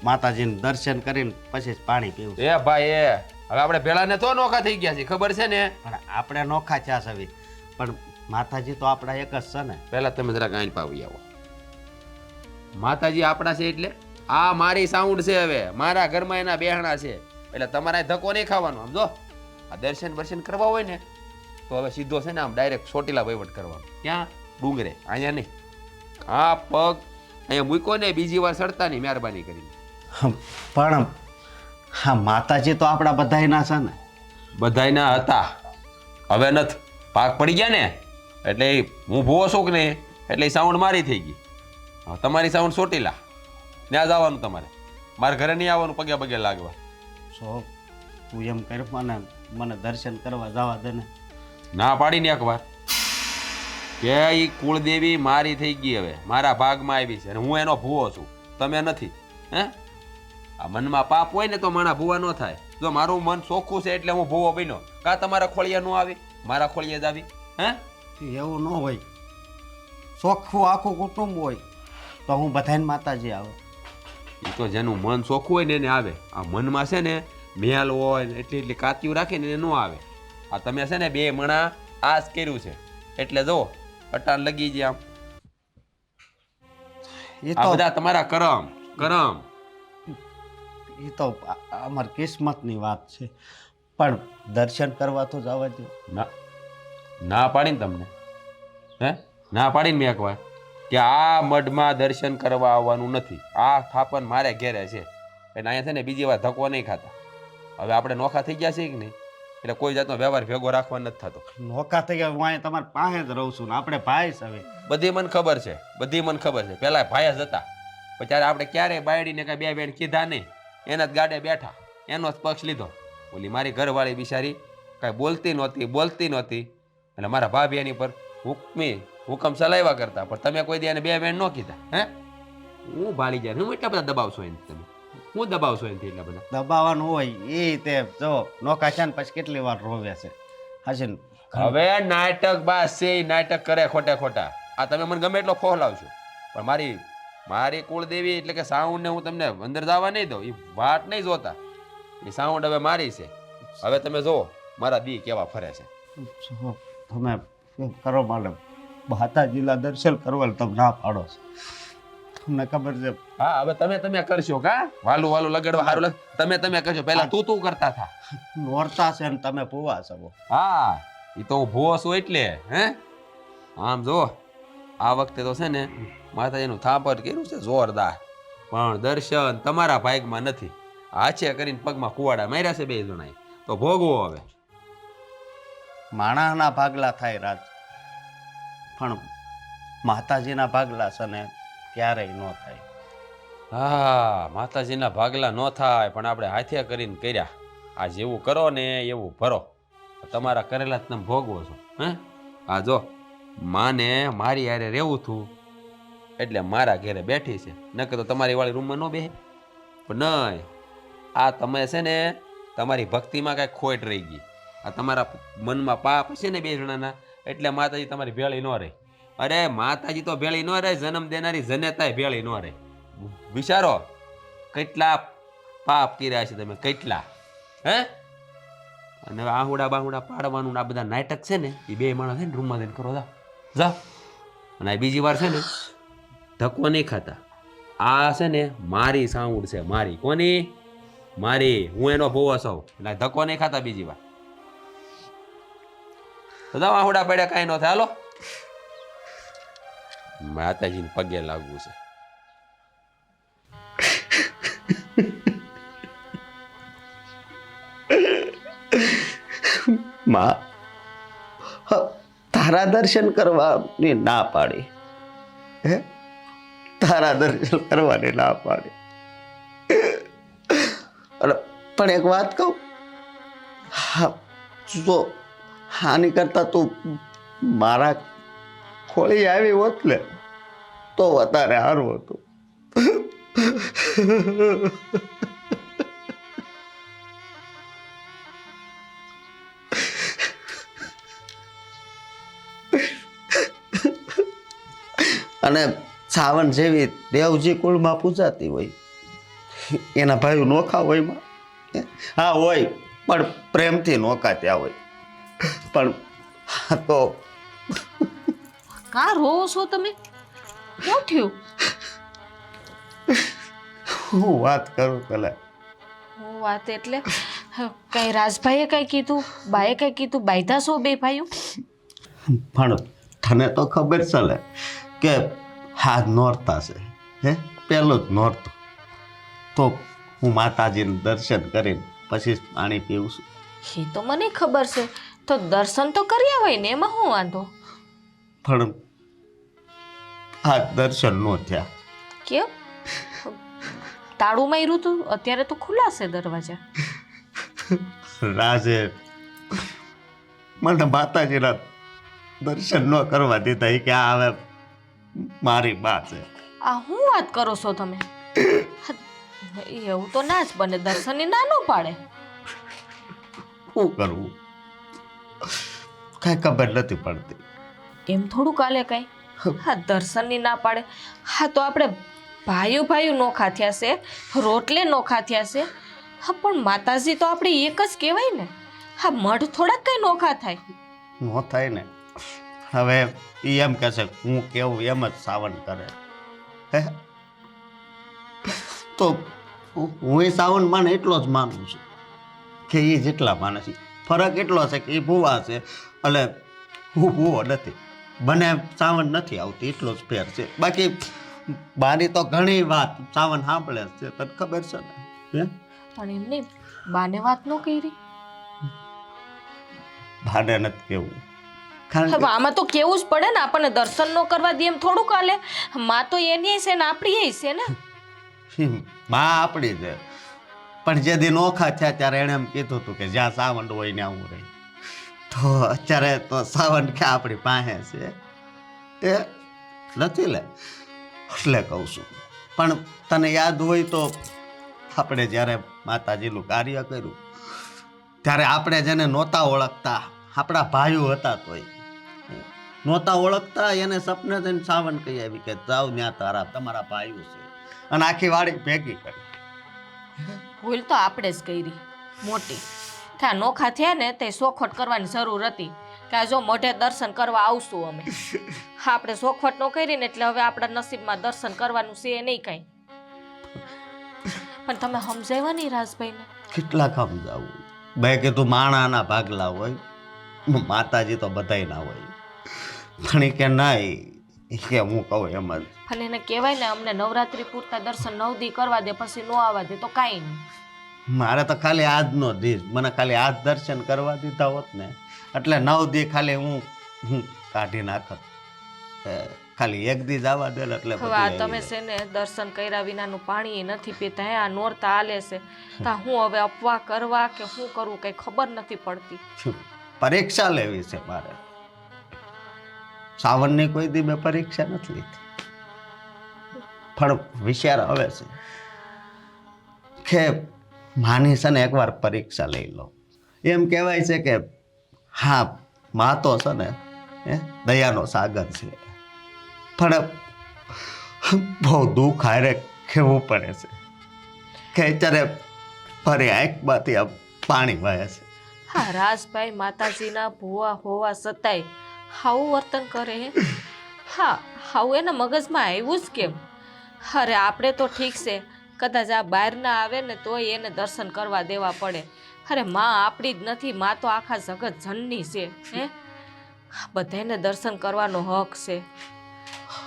માતાજીને દર્શન કરીને પછી જ પાણી પીવું છું. એ ભાઈ એ હવે આપણે પેલાને તો નોખા થઈ ગયા છે ખબર છે ને. પણ આપણે નોખા ચા સવી પણ માતાજી તો આપણા એક જ છે ને. પહેલા તમે જરા ગાયન પાવી આવો. માતાજી આપણા છે એટલે આ મારી સાઉન્ડ છે. હવે મારા ઘરમાં એના બેહણા છે એટલે તમારે ધક્કો નહીં ખાવાનો. સમજો આ દર્શન કરવા હોય ને તો હવે સીધો છે ને આમ ડાયરેક્ટ ચોટીલા વહીવટ કરવાનો. ક્યાં? ડુંગરે. અહીંયા નહીં. આ પગ અહીંયા મૂકો ને બીજી વાર સડતા નહીં મહેરબાની કરીને. પણ હા માતાજી તો આપણા બધાયના છે ને. બધાયના હતા હવે નથી. પાક પડી ગયા ને એટલે હું ભૂવો છું કે નહીં એટલે સાઉન્ડ મારી થઈ ગઈ. હવે તમારી સાઉન્ડ ચોટીલા. ત્યાં જવાનું તમારે. મારા ઘરે નહીં આવવાનું પગે પગે લાગવા. સો તું એમ કર મને દર્શન કરવા જવા દે ને. ના પાડીને એકવાર કે ઈ કુળદેવી મારી થઈ ગઈ હવે મારા ભાગમાં આવી છે અને હું એનો ભૂવો છું તમે નથી. હે આ મનમાં પાપ હોય ને તો મારા ભૂવા ન થાય. જો મારું મન ચોખ્ખું છે એટલે હું ભૂવો બન્યો. કાં તમારા ખોળિયા ન આવી મારા ખોળિયા જ આવી. હે એવું ન હોય. ચોખ્ખું આખું કુટુંબ હોય તો હું બધાને માતાજી આવે. એ તો જેનું મન ચોખ્ખું હોય ને એને આવે. આ મનમાં છે ને મેલ હોય ને એટલી એટલી કાતિયું રાખે ને એને ન આવે. આ તમે છે ને બે મણા આસ કર્યું છે એટલે જો અટાણ લગી જાય આમ. એ આ તો બધા તમારા કરમ કરમ. એ તો અમારી કિસ્મતની વાત છે પણ દર્શન કરવા તો જવા દો. ના ના પાડીને તમને હે ના પાડીને મેં એકવાર કે આ મઢમાં દર્શન કરવા આવવાનું નથી. આ થાપન મારે ઘેરે છે એટલે અહીંયા છે ને બીજી વાર ધક્કો નહીં ખાતા. હવે આપણે નોખા થઈ ગયા છે કે નહીં એટલે કોઈ જાતનો વ્યવહાર ભેગો રાખવા નથી થતો. નોકા થઈ ગયા હું અહીંયા તમારી પાસે જ રહું છું ને આપણે ભાઈ છે હવે. બધી મને ખબર છે બધી મને ખબર છે. પહેલા ભાઈ જ હતા પણ ત્યારે આપણે ક્યારેય બાયડીને કાંઈ બે બેન કીધા નહીં. એના જ ગાડે બેઠા એનો જ પક્ષ લીધો. ઓલી મારી ઘરવાળી બિચારી કાંઈ બોલતી નહોતી એટલે મારા ભાભી એની પર હુકમ ચલાવ્યા કરતા પણ તમે કોઈ દી એને બે બેન ન કીધા. હે હું ભાળી જાય હું એટલા બધા દબાવશો એને તમે હું દબાવશો એનાથી એટલા બધા દબાવવાનું હોય એ તે જો નોકા છે ને પછી કેટલી વાર રોવે છે. હાશે ને હવે નાટક બાસ છે ઈ નાટક કરે ખોટા. આ તમે મને ગમે એટલો ફોહલાવશો પણ મારી કુળદેવી એટલે કે સાઉન્ડ ને હું તમને અંદર જવા નહીં દઉં. એ વાટ નહીં જોતા. એ સાઉન્ડ હવે મારી છે. હવે તમે જુઓ મારા દી કેવા ફરે છે. જો તમે શું કરો માલમ માતાજીના દર્શન કરવા તમે ના પાડો છો. તમને ખબર છે. હા હવે તમે કરશો કા વાલું લગાડવા સારું લાગે તમે કરશો. પહેલા તું કરતા થા. નોરતા છે ને તમે પુવા છો. હા એ તો હું ભૂવો છું એટલે હે આમ જો આ વખતે તો છે ને માતાજીનું થાપટ કર્યું છે જોરદાર, પણ દર્શન તમારા ભાગમાં નથી. હાચે કરીને પગમાં કુવાડા માર્યા છે 2 જણાએ, તો ભોગવો હવે. માણસના ભાગલા થાય રાજ, પણ માતાજીના ભાગલા છે ને ક્યારેય ન થાય. હા, માતાજીના ભાગલા ન થાય, પણ આપણે હાથે કરીને કર્યા. આ જેવું કરો ને એવું ભરો. તમારા કરેલા જ તમે ભોગવો છો હે. આ જો માને મારી હારે રહેવું હતું એટલે મારા ઘરે બેઠી છે, નકર તો તમારી વાળી રૂમમાં ન બેહે. પણ નહીં, આ તમે છે ને તમારી ભક્તિમાં કાંઈક ખોટ રહી ગઈ. આ તમારા મનમાં પાપ છે ને 2 જણાના, એટલે માતાજી તમારી ભેળી ન રહે. અરે માતાજી તો ભેળી ન રહે, જન્મ દેનારી જનેતાય ભેળી ન રહે. વિચારો કેટલા પાપ કર્યા છે તમે, કેટલા હે. અને આહુડા બાહુડા પાડવાનું આ બધા નાટક છે ને એ 2 માણસ છે ને રૂમમાં જઈને કરો, જાઓ જાઓ. અને આ બીજી વાર છે ને ધક્કો નહીં ખાતા. આ છે ને મારી સાઉન્ડ છે, મારી. કોની? મારી. હું એનો ભૂવો છું એટલે ધક્કો નહીં ખાતા બીજી વાર. તો જાઓ, આહુડા પડ્યા કાંઈ ન થાય. હાલો, માતાજીને પગે લાગવું છે. માં તારા દર્શન કરવાની ના પાડી, હે તારા દર્શન કરવાની ના પાડી. અરે પણ એક વાત કહું, હા જો આની કરતા તું મારા ખોળી આવી હોત ને તો વધારે સારું હતું. અને સાવન જેવી દેવજી કુળમાં પૂજાતી હોય, એના ભાઈઓ નોખા હોય માં. હા હોય, પણ પ્રેમથી નોખા ત્યાં હોય. પણ આ તો કા રોવો છો તમે? શું થયું? હું વાત કરું પેલા. હું વાત એટલે કઈ રાજભાઈએ કઈ કીધું, બાએ કઈ કીધું? બાયધા છો 2 ભાઈઓ? પણ તને તો ખબર છે ને કે હા નોરતા છે, હે પેલું જ નોરતું. તો હું માતાજીનું દર્શન કરીને પછી પાણી પીવું છું. એ તો મને ખબર છે, તો દર્શન તો કર્યા હોય ને, એમાં શું વાંધો? પણ આ દર્શન ન થયા. કેમ? તાળું માર્યું તું? અત્યારે તો ખુલ્લા છે દરવાજા. રાજે મને માતાજીના દર્શન ન કરવા દીધા. એ કે આ હવે મારી બા છે. આ શું વાત કરો છો તમે? એવું તો ના જ બને, દર્શનની ના ન પાડે. શું કરવું કાંઈ ખબર નથી પડતી. એમ થોડું કાલે કઈ. હા, દર્શનની ના પાડે. હા, તો આપણે ભાઈઓ ભાઈઓ નોખા થયા છે, રોટલે નોખા થયા છે. હા, પણ માતાજી તો આપણે એક જ કહેવાય ને. હા, મઢ થોડાક કઈ નોખા થાય? ન થાય ને. હવે એ એમ કહે છે હું કેવું એમ જ સાવન કરે, હે તો હું એ સાવન માને એટલો જ માનું છું કે એ જેટલા માને છે. ફરક એટલો છે કે એ ભૂવા છે એટલે હું ભૂવો નથી. બને સાવન નથી આવતી, એટલો જ ફેર છે. બાકી બાની તો ઘણી વાત સાવન સાંભળે છે, તને ખબર છે ને. હે પણ એમને બાને વાત ન કરી. બાને નથી કેવું. હવે આમાં તો કેવું જ પડે ને, આપણને દર્શન ન કરવા દે એમ થોડું કાલે. માં તો એની છે ને આપણી છે ને. માં આપણી છે, પણ જે દી નોખા થયા ત્યારે એણે એમ કીધું હતું કે જ્યાં સાવન હોય ને આવું રહી. તો અત્યારે તો સાવન ક્યાં આપણી પાસે છે? એ નથી લે, એટલે કહું છું. પણ તને યાદ હોય તો આપણે જ્યારે માતાજીનું કાર્ય કર્યું ત્યારે આપણે જેને નહોતા ઓળખતા, આપણા ભાઈઓ હતા તોય નહોતા ઓળખતા, એને સપને થઈને સાવન કહી આવી કે જાઓ ત્યાં તારા તમારા ભાઈઓ છે, અને આખી વાડી ભેગી કરી. ભૂલ તો આપણે જ કરી મોટી. કે આ નોખા થયા ને તે સોખવટ કરવાની જરૂર હતી કે આ જો મોઢે દર્શન કરવા આવશું અમે. આપણે સોખવટ ન કરી ને એટલે હવે આપણા નસીબમાં દર્શન કરવાનું છે નહીં કાંઈ. પણ તમે સમજાવ્યા નહીં રાજભાઈને? કેટલા કામ જાવું? મેં કીધું માણાના ભાગલા હોય, માતાજી તો બધાય ના હોય પણ ઈ કે ના ઈ કે હું કહું એમ જ અને એને કહેવાય ને અમને નવરાત્રી પૂરતા દર્શન 9 દી કરવા દે પછી નો આવવા દે તો કાંઈ નહીં. મારે તો ખાલી આજનો દિવસ મને ખાલી આજ દર્શન કરવા દીધા હોત ને એટલે 9 દી ખાલી હું કાઢી નાખત ખાલી એક દી જવા દે એટલે હવે આ તમે છે ને દર્શન કર્યા વિનાનું પાણી નથી પીતા હે આ નોરતા હાલે છે તા હું હવે અપવા કરવા કે શું કરવું કઈ ખબર નથી પડતી. પરીક્ષા લેવી છે મારે શ્રાવણની કોઈ દી મેં પરીક્ષા નથી લીધી પણ વિચાર આવે છે કે માની છે ને એકવાર પરીક્ષા લઈ લો એમ કહેવાય છે કે હા માં તો છે ને દયાનો સાગર છે પણ બહુ દુઃખ હારે કહેવું પડે છે કે અત્યારે ફરી આંખમાંથી આ પાણી વહે છે. હા રાજભાઈ માતાજીના ભુવા હોવા છતાંય આવું વર્તન કરે હે. હા આવું એના મગજમાં આવ્યું જ કેમ? અરે આપણે તો ઠીક છે કદાચ આ બહાર ના આવે ને તોય એને દર્શન કરવા દેવા પડે. અરે માં આપણી જ નથી માં તો આખા જગત જનની છે હે બધાને દર્શન કરવાનો હક છે.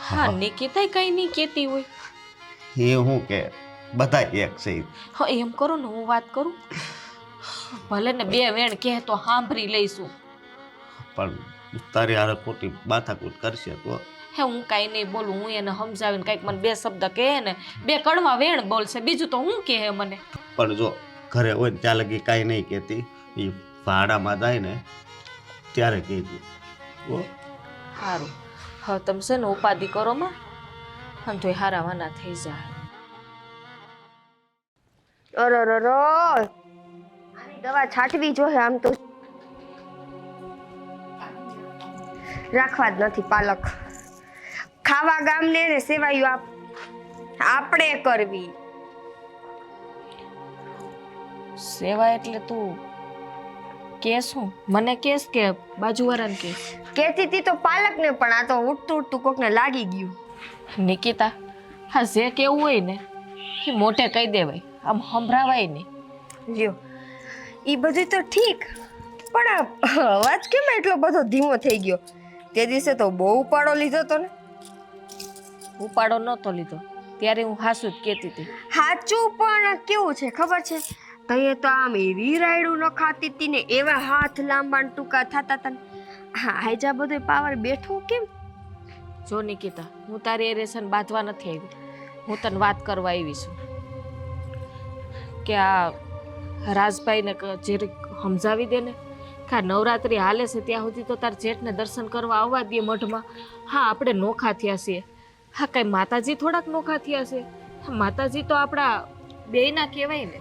હા નિકિતા કઈ નહીં કહેતી હોય એ હું કે બધા એક છે હા એમ કરો ને હું વાત કરું ભલે ને 2 વેણ કહે તો સાંભળી લઈશું પણ તારી હારે ખોટી માથાકૂટ કરશે તો હે હું કાંઈ નહીં બોલું હું એને સમજાવીને કંઈક મને 2 શબ્દ કહે ને 2 કડવા વેણ બોલશે બીજું તો હું કહે મને. પણ જો ઘરે હોય ને ત્યાં લગી કાંઈ નહીં કહેતી એ ભાડામાં જાય ને ત્યારે કહેતી સારું હવે તમે છે ને ઉપાધિ કરો માં અને તોય હારાવાના થઈ જાય. આની દવા છાંટવી જોઈએ આમ તો રાખવા જ નથી પાલક ખાવા ગામને ને સેવાયું આપણે કરવી. સેવા એટલે તું કેસ હું મને કેસ કે બાજુવાળાને કેસ કહેતી હતી તો પાલક ને પણ આ તો ઉઠતું ઉઠતું કોકને લાગી ગયું. નિકિતા હા જે કેવું હોય ને એ મોટે કહી દેવાય આમ સંભળાવાય નહીં. લ્યો એ બધું તો ઠીક પણ આ અવાજ કેમ એટલો બધો ધીમો થઈ ગયો? તે દિવસે તો બહુ ઉપાડો લીધો તો ને. ઉપાડો નહોતો લીધો ત્યારે હું હાસું જ કહેતી હતી. સાચું પણ કેવું છે ખબર છે તઈએ તો આમ એવી રાયડું ન ખાતી હતી ને એવા હાથ લાંબા ને ટૂંકા થતા હતા. હા આજા બધો પાવર બેઠો કેમ? જો નિકિતા હું તારી એ રેશન બાંધવા નથી આવી હું તને વાત કરવા આવી છું કે આ રાજભાઈને જે સમજાવી દે ને કે આ નવરાત્રિ હાલે છે ત્યાં સુધી તો તાર જેઠને દર્શન કરવા આવવા દે મઢમાં. હા આપણે નોખા થયા છીએ હા કઈ માતાજી થોડાક નોખા થયા છે માતાજી તો આપણા બેયના કહેવાય ને.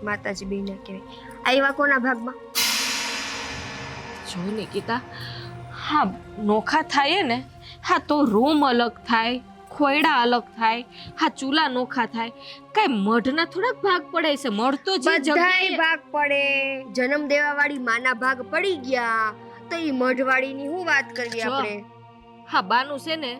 માતાજી બેના કહેવાય આવ્યા કોના ભાગમાં? જો નિકિતા હા નોખા થાય ને હા તો રૂમ અલગ થાય ખોયડા અલગ થાય હા ચૂલા નોખા થાય કઈ મઢના થોડાક ભાગ પડે છે મઢ તો જે બધાય ભાગ પડે. જન્મ દેવા વાળી માના ભાગ પડી ગયા તો ઈ મઢવાળીની હું વાત કરવી જો. આપણે? હા બાનું છે ને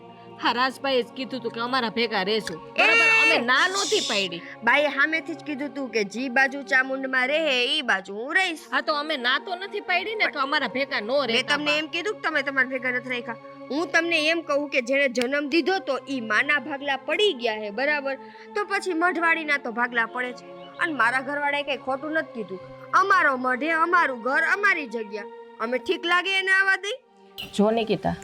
હા રાજભાઈએ જ કીધું તું કે અમારા ભેગા રહેજો બરાબર અમે ના નહોતી પાડી. બાઈએ સામેથી જ કીધું તું કે જી બાજુ ચામુંડમાં રહે ઈ બાજુ હું રહીશ. હા તો અમે ના તો નથી પાડી ને કે અમારા ભેગા નો મેં રહેતા. તમને એમ કીધું કે તમે તમારા ભેગા નથી રાખ્યા. હું તમને એમ કહું કે જેણે જન્મ દીધો તો ઈ માના ભાગલા પડી ગયા હે બરાબર તો પછી મઢવાડીના તો ભાગલા પડે છે. અને મારા ઘરવાળાએ કઈ ખોટું નથી કીધું. અમારો મઢે અમારું ઘર અમારી જગ્યા અમે ઠીક લાગે એને આવવા દઈ. જો નિકિતા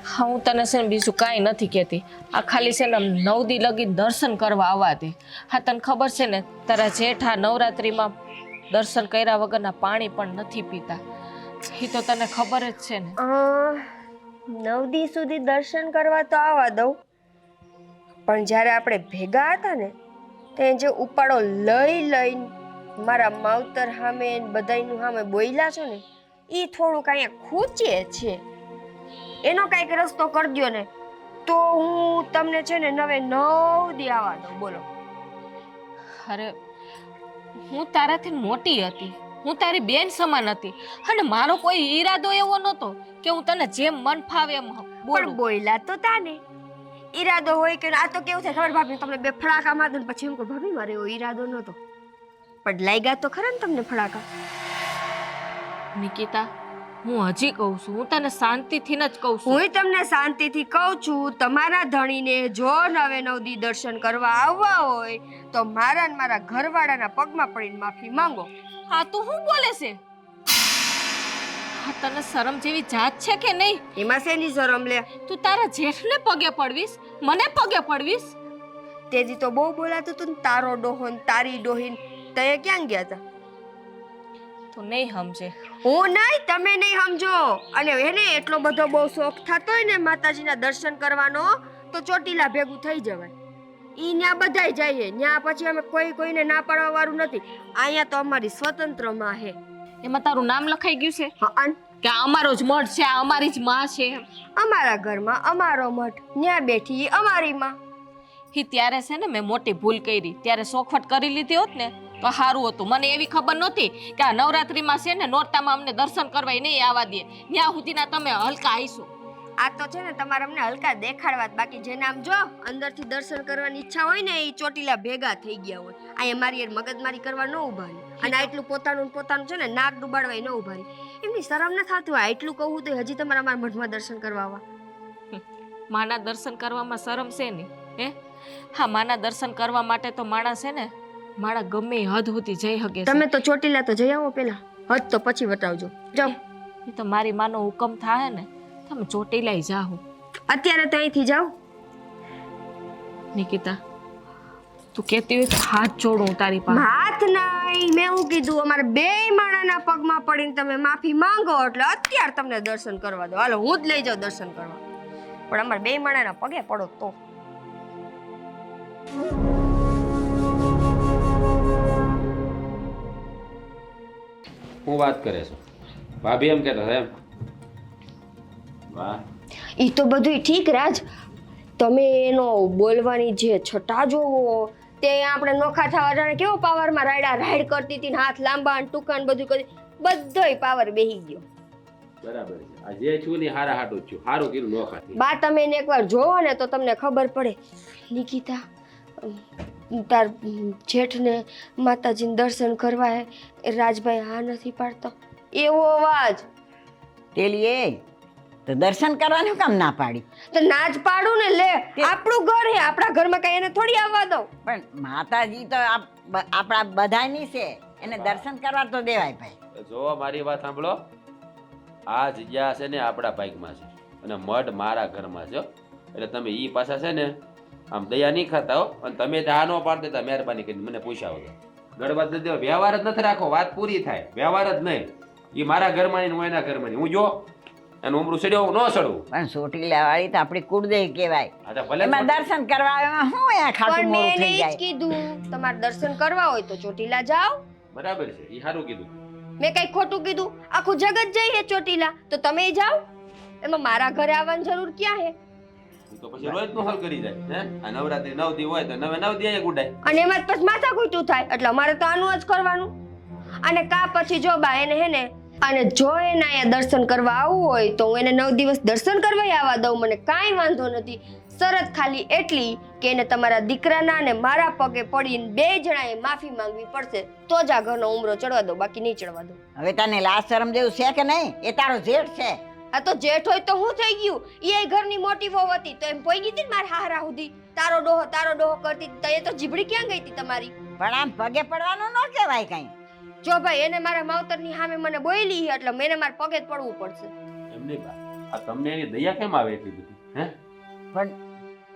હા હું તને છે ને બીજું કાંઈ નથી કહેતી આ ખાલી છે ને 9 દી લગી દર્શન કરવા આવવા દે. હા તને ખબર છે ને તારા જેઠ આ નવરાત્રિમાં દર્શન કર્યા વગરના પાણી પણ નથી પીતા એ તો તને ખબર જ છે ને. 9 દી સુધી દર્શન કરવા તો આવવા દઉં પણ જ્યારે આપણે ભેગા હતા ને તે જે ઉપાડો લઈને મારા માવતર સામે બધાયનું સામે બોયલા છો ને એ થોડુંક અહીંયા ખૂચે છે. એનો કાંઈક રસ્તો કરજો ને તો હું તમને છે ને 9 દી આવવા દઉં. બોલો. અરે હું તારાથી મોટી હતી હું તારી બેન સમાન હતી અને મારો કોઈ ઈરાદો એવો નહોતો કે હું તને જેમ મન ફાવે એમ પણ બોલું. બોયલા તો તાને ઈરાદો હોય કે આ તો કેવું થાય ખબર ભાભી તમને 2 ફડાકા માર દઉં ને પછી એમ કહું ભાભી મારે એવો ઈરાદો નહોતો પણ લાગ્યા તો ખરા ને તમને ફડાકા. નિકિતા હું હજી કહું છું, હું તને શાંતિથી જ કહું છું. હું તમને શાંતિથી કહું છું, તમારા ધણીને જો 9 દી દર્શન કરવા આવવા હોય તો મારા ને મારા ઘરવાળાના પગમાં પડીને માફી માંગો. હા તું શું બોલે છે? હા તને શરમ જેવી જાત છે કે નહીં? એમાં શેની શરમ લે? તું તારા જેઠને પગે પડવીશ, મને પગે પડવીશ? તેજી તો બહુ બોલાતું હતું ને, તારો ડોહોન તારી ડોહીન. તે ક્યાં ગયા હતા? તું નહીં સમજે. હું નહીં, તમે નહીં સમજો. અને એને એટલો બધો બહુ શોખ થતો હોય ને માતાજીના દર્શન કરવાનો તો ચોટીલા ભેગું થઈ જવાય. ઈ ન્યા બધાય જાય, ન્યા પછી અમે કોઈને ના પાડવા વાળું નથી. અહીંયા તો અમારી સ્વતંત્રમાં હે. એમાં તારું નામ લખાઈ ગયું છે હા, કે આ અમારો જ મઠ છે, આ અમારી જ માં છે? અમારા ઘરમાં અમારો મઠ, ન્યા બેઠી અમારી માં. હી ત્યારે છે ને મેં મોટી ભૂલ કરી, ત્યારે સોખવટ કરી લીધી હોત ને તો સારું હતું. મને એવી ખબર નહોતી કે આ નવરાત્રીમાં છે ને નોરતામાં અમને દર્શન કરવા નહીં આવવા દે. ત્યાં સુધીના તમે હલકા આવીશો. આ તો છે ને તમારે અમને હલકા દેખાડવા જ, બાકી જેને આમ જો અંદરથી દર્શન કરવાની ઈચ્છા હોય ને એ ચોટીલા ભેગા થઈ ગયા હોય. અહીંયા મારી મગજમારી કરવા ન ઉભા રહે. અને આટલું પોતાનું છે ને નાક ડુબાડવા ન ઉભા રહે. એમની શરમ ન થતું હોય આટલું કહું તો હજી તમારા અમારા મઠમાં દર્શન કરવા આવવા. માના દર્શન કરવામાં શરમ છે નહીં હે? હા, માના દર્શન કરવા માટે તો માણસ છે ને મારા ગમે હદ સુધી જઈ શકે છે. તમે તો ચોટીલા તો જઈ આવો પેલા, હદ તો પછી વટાવજો. જાઓ. એ તો મારી માનો હુકમ થાય ને તમે ચોટીલા જાઓ. અત્યારે તો અહીંથી જાઓ. નિકિતા તું કહેતી હોય તો હાથ જોડું તારી પાસે. હાથ નહીં, મેં હું કીધું અમારે બે માણાના પગમાં પડીને તમે માફી માંગો એટલે અત્યારે તમને દર્શન કરવા દો. હાલો હું જ લઈ જાઉં દર્શન કરવા, પણ અમારે બે માણાના પગે પડો તો. હું વાત કરે છો? ભાભી એમ કહેતા હતા એમ? વાહ, ઈ તો બધું ઠીક રાજ, તમે એનો બોલવાની જે છટા જોવો તે આપણે નોખા થવા જાણે કેવો પાવરમાં રાઈડ કરતી હતી, હાથ લાંબા અને ટૂંકા ને બધું કરી, બધોય પાવર બેહી ગયો. બરાબર છે. આ જે છું ને હારા હાટું જ છું. હારું કીધું નોખા થી. બા તમે એને એકવાર જોવો ને તો તમને ખબર પડે. નિકિતા તાર જેઠને માતાજીને દર્શન કરવા હે, રાજભાઈ હા નથી પાડતો. એવો અવાજ. તેલીએ તો દર્શન કરવાનું કામ ના પાડી? તો ના જ પાડું ને, લે આપણું ઘર હે, આપણા ઘરમાં કઈ એને થોડી આવવા દઉં. પણ માતાજી તો આપણા બધાની છે, એને દર્શન કરવા તો દેવાય ભાઈ. જો મારી વાત સાંભળો, આ જગ્યા છે ને આપણા ભાગમાં છે અને મઢ મારા ઘરમાં છે. એટલે તમે ઈ પાછા છે ને આમ દયા નહીં ખાતા હો. અને તમે આ ન પાડ દેતા મહેરબાની કરીને મને પૂછાવો. ગડબડ નથી દેવા, વ્યવહાર જ નથી રાખો, વાત પૂરી થાય. વ્યવહાર જ નહીં. એ મારા ઘરમાં હું એના ઘરમાં હું જો એનું ઉમરું સડ્યો ન સડવું. પણ ચોટીલા વાળી તો આપણી કુળદેવી કહેવાય. હા તો ભલે એમાં દર્શન કરવા આવ્યા હું અહીંયા ખાટું પણ મોડું મેં થઈ એને જ જાય. કીધું તમારે દર્શન કરવા હોય તો ચોટીલા જાઓ. બરાબર છે, એ સારું કીધું. મેં કઈ ખોટું કીધું? આખું જગત જઈએ ચોટીલા તો તમે જાઓ, એમાં મારા ઘરે આવવાની જરૂર ક્યાં હે? ઈ તો પછી રોજ નું હલ કરી જાય હે. આ નવરાત્રી 9 દી હોય તો 9 દી અહીંયા ગુડાય. અને એમાં જ પછી માથા કૂટું થાય, એટલે અમારે તો આનું જ કરવાનું. અને કા પછી જો બા એને હે ને, અને જો એને અહીંયા દર્શન કરવા આવવું હોય તો હું એને 9 દિવસ દર્શન કરવા આવવા દઉં, મને કાંઈ વાંધો નથી. શરત ખાલી એટલી કે એને તમારા દીકરાના અને મારા પગે પડીને બે જણાએ માફી માંગવી પડશે, તો જ આ ઘરનો ઉમરો ચડવા દો, બાકી નહીં ચડવા દો. હવે તને લાજ શરમ જેવું છે કે નહીં? એ તારો જેઠ છે. આ તો જેઠ હોય તો હું થઈ ગયું? એ ઘરની મોટી વહુ હતી તો એમ પોઈ ગઈ હતી ને મારા હારા સુધી, તારો ડોહો કરતી હતી, તો એ તો જીભડી ક્યાં ગઈ હતી તમારી? પણ આમ પગે પડવાનું ન કહેવાય કઈ. જો ભાઈ એને મારા માવતરની સામે મને બોલી એટલે મેને મારા પગે જ પડવું પડશે. એમ નહીં બા, આ તમને એની દયા કેમ આવે એટલી બધી હે? પણ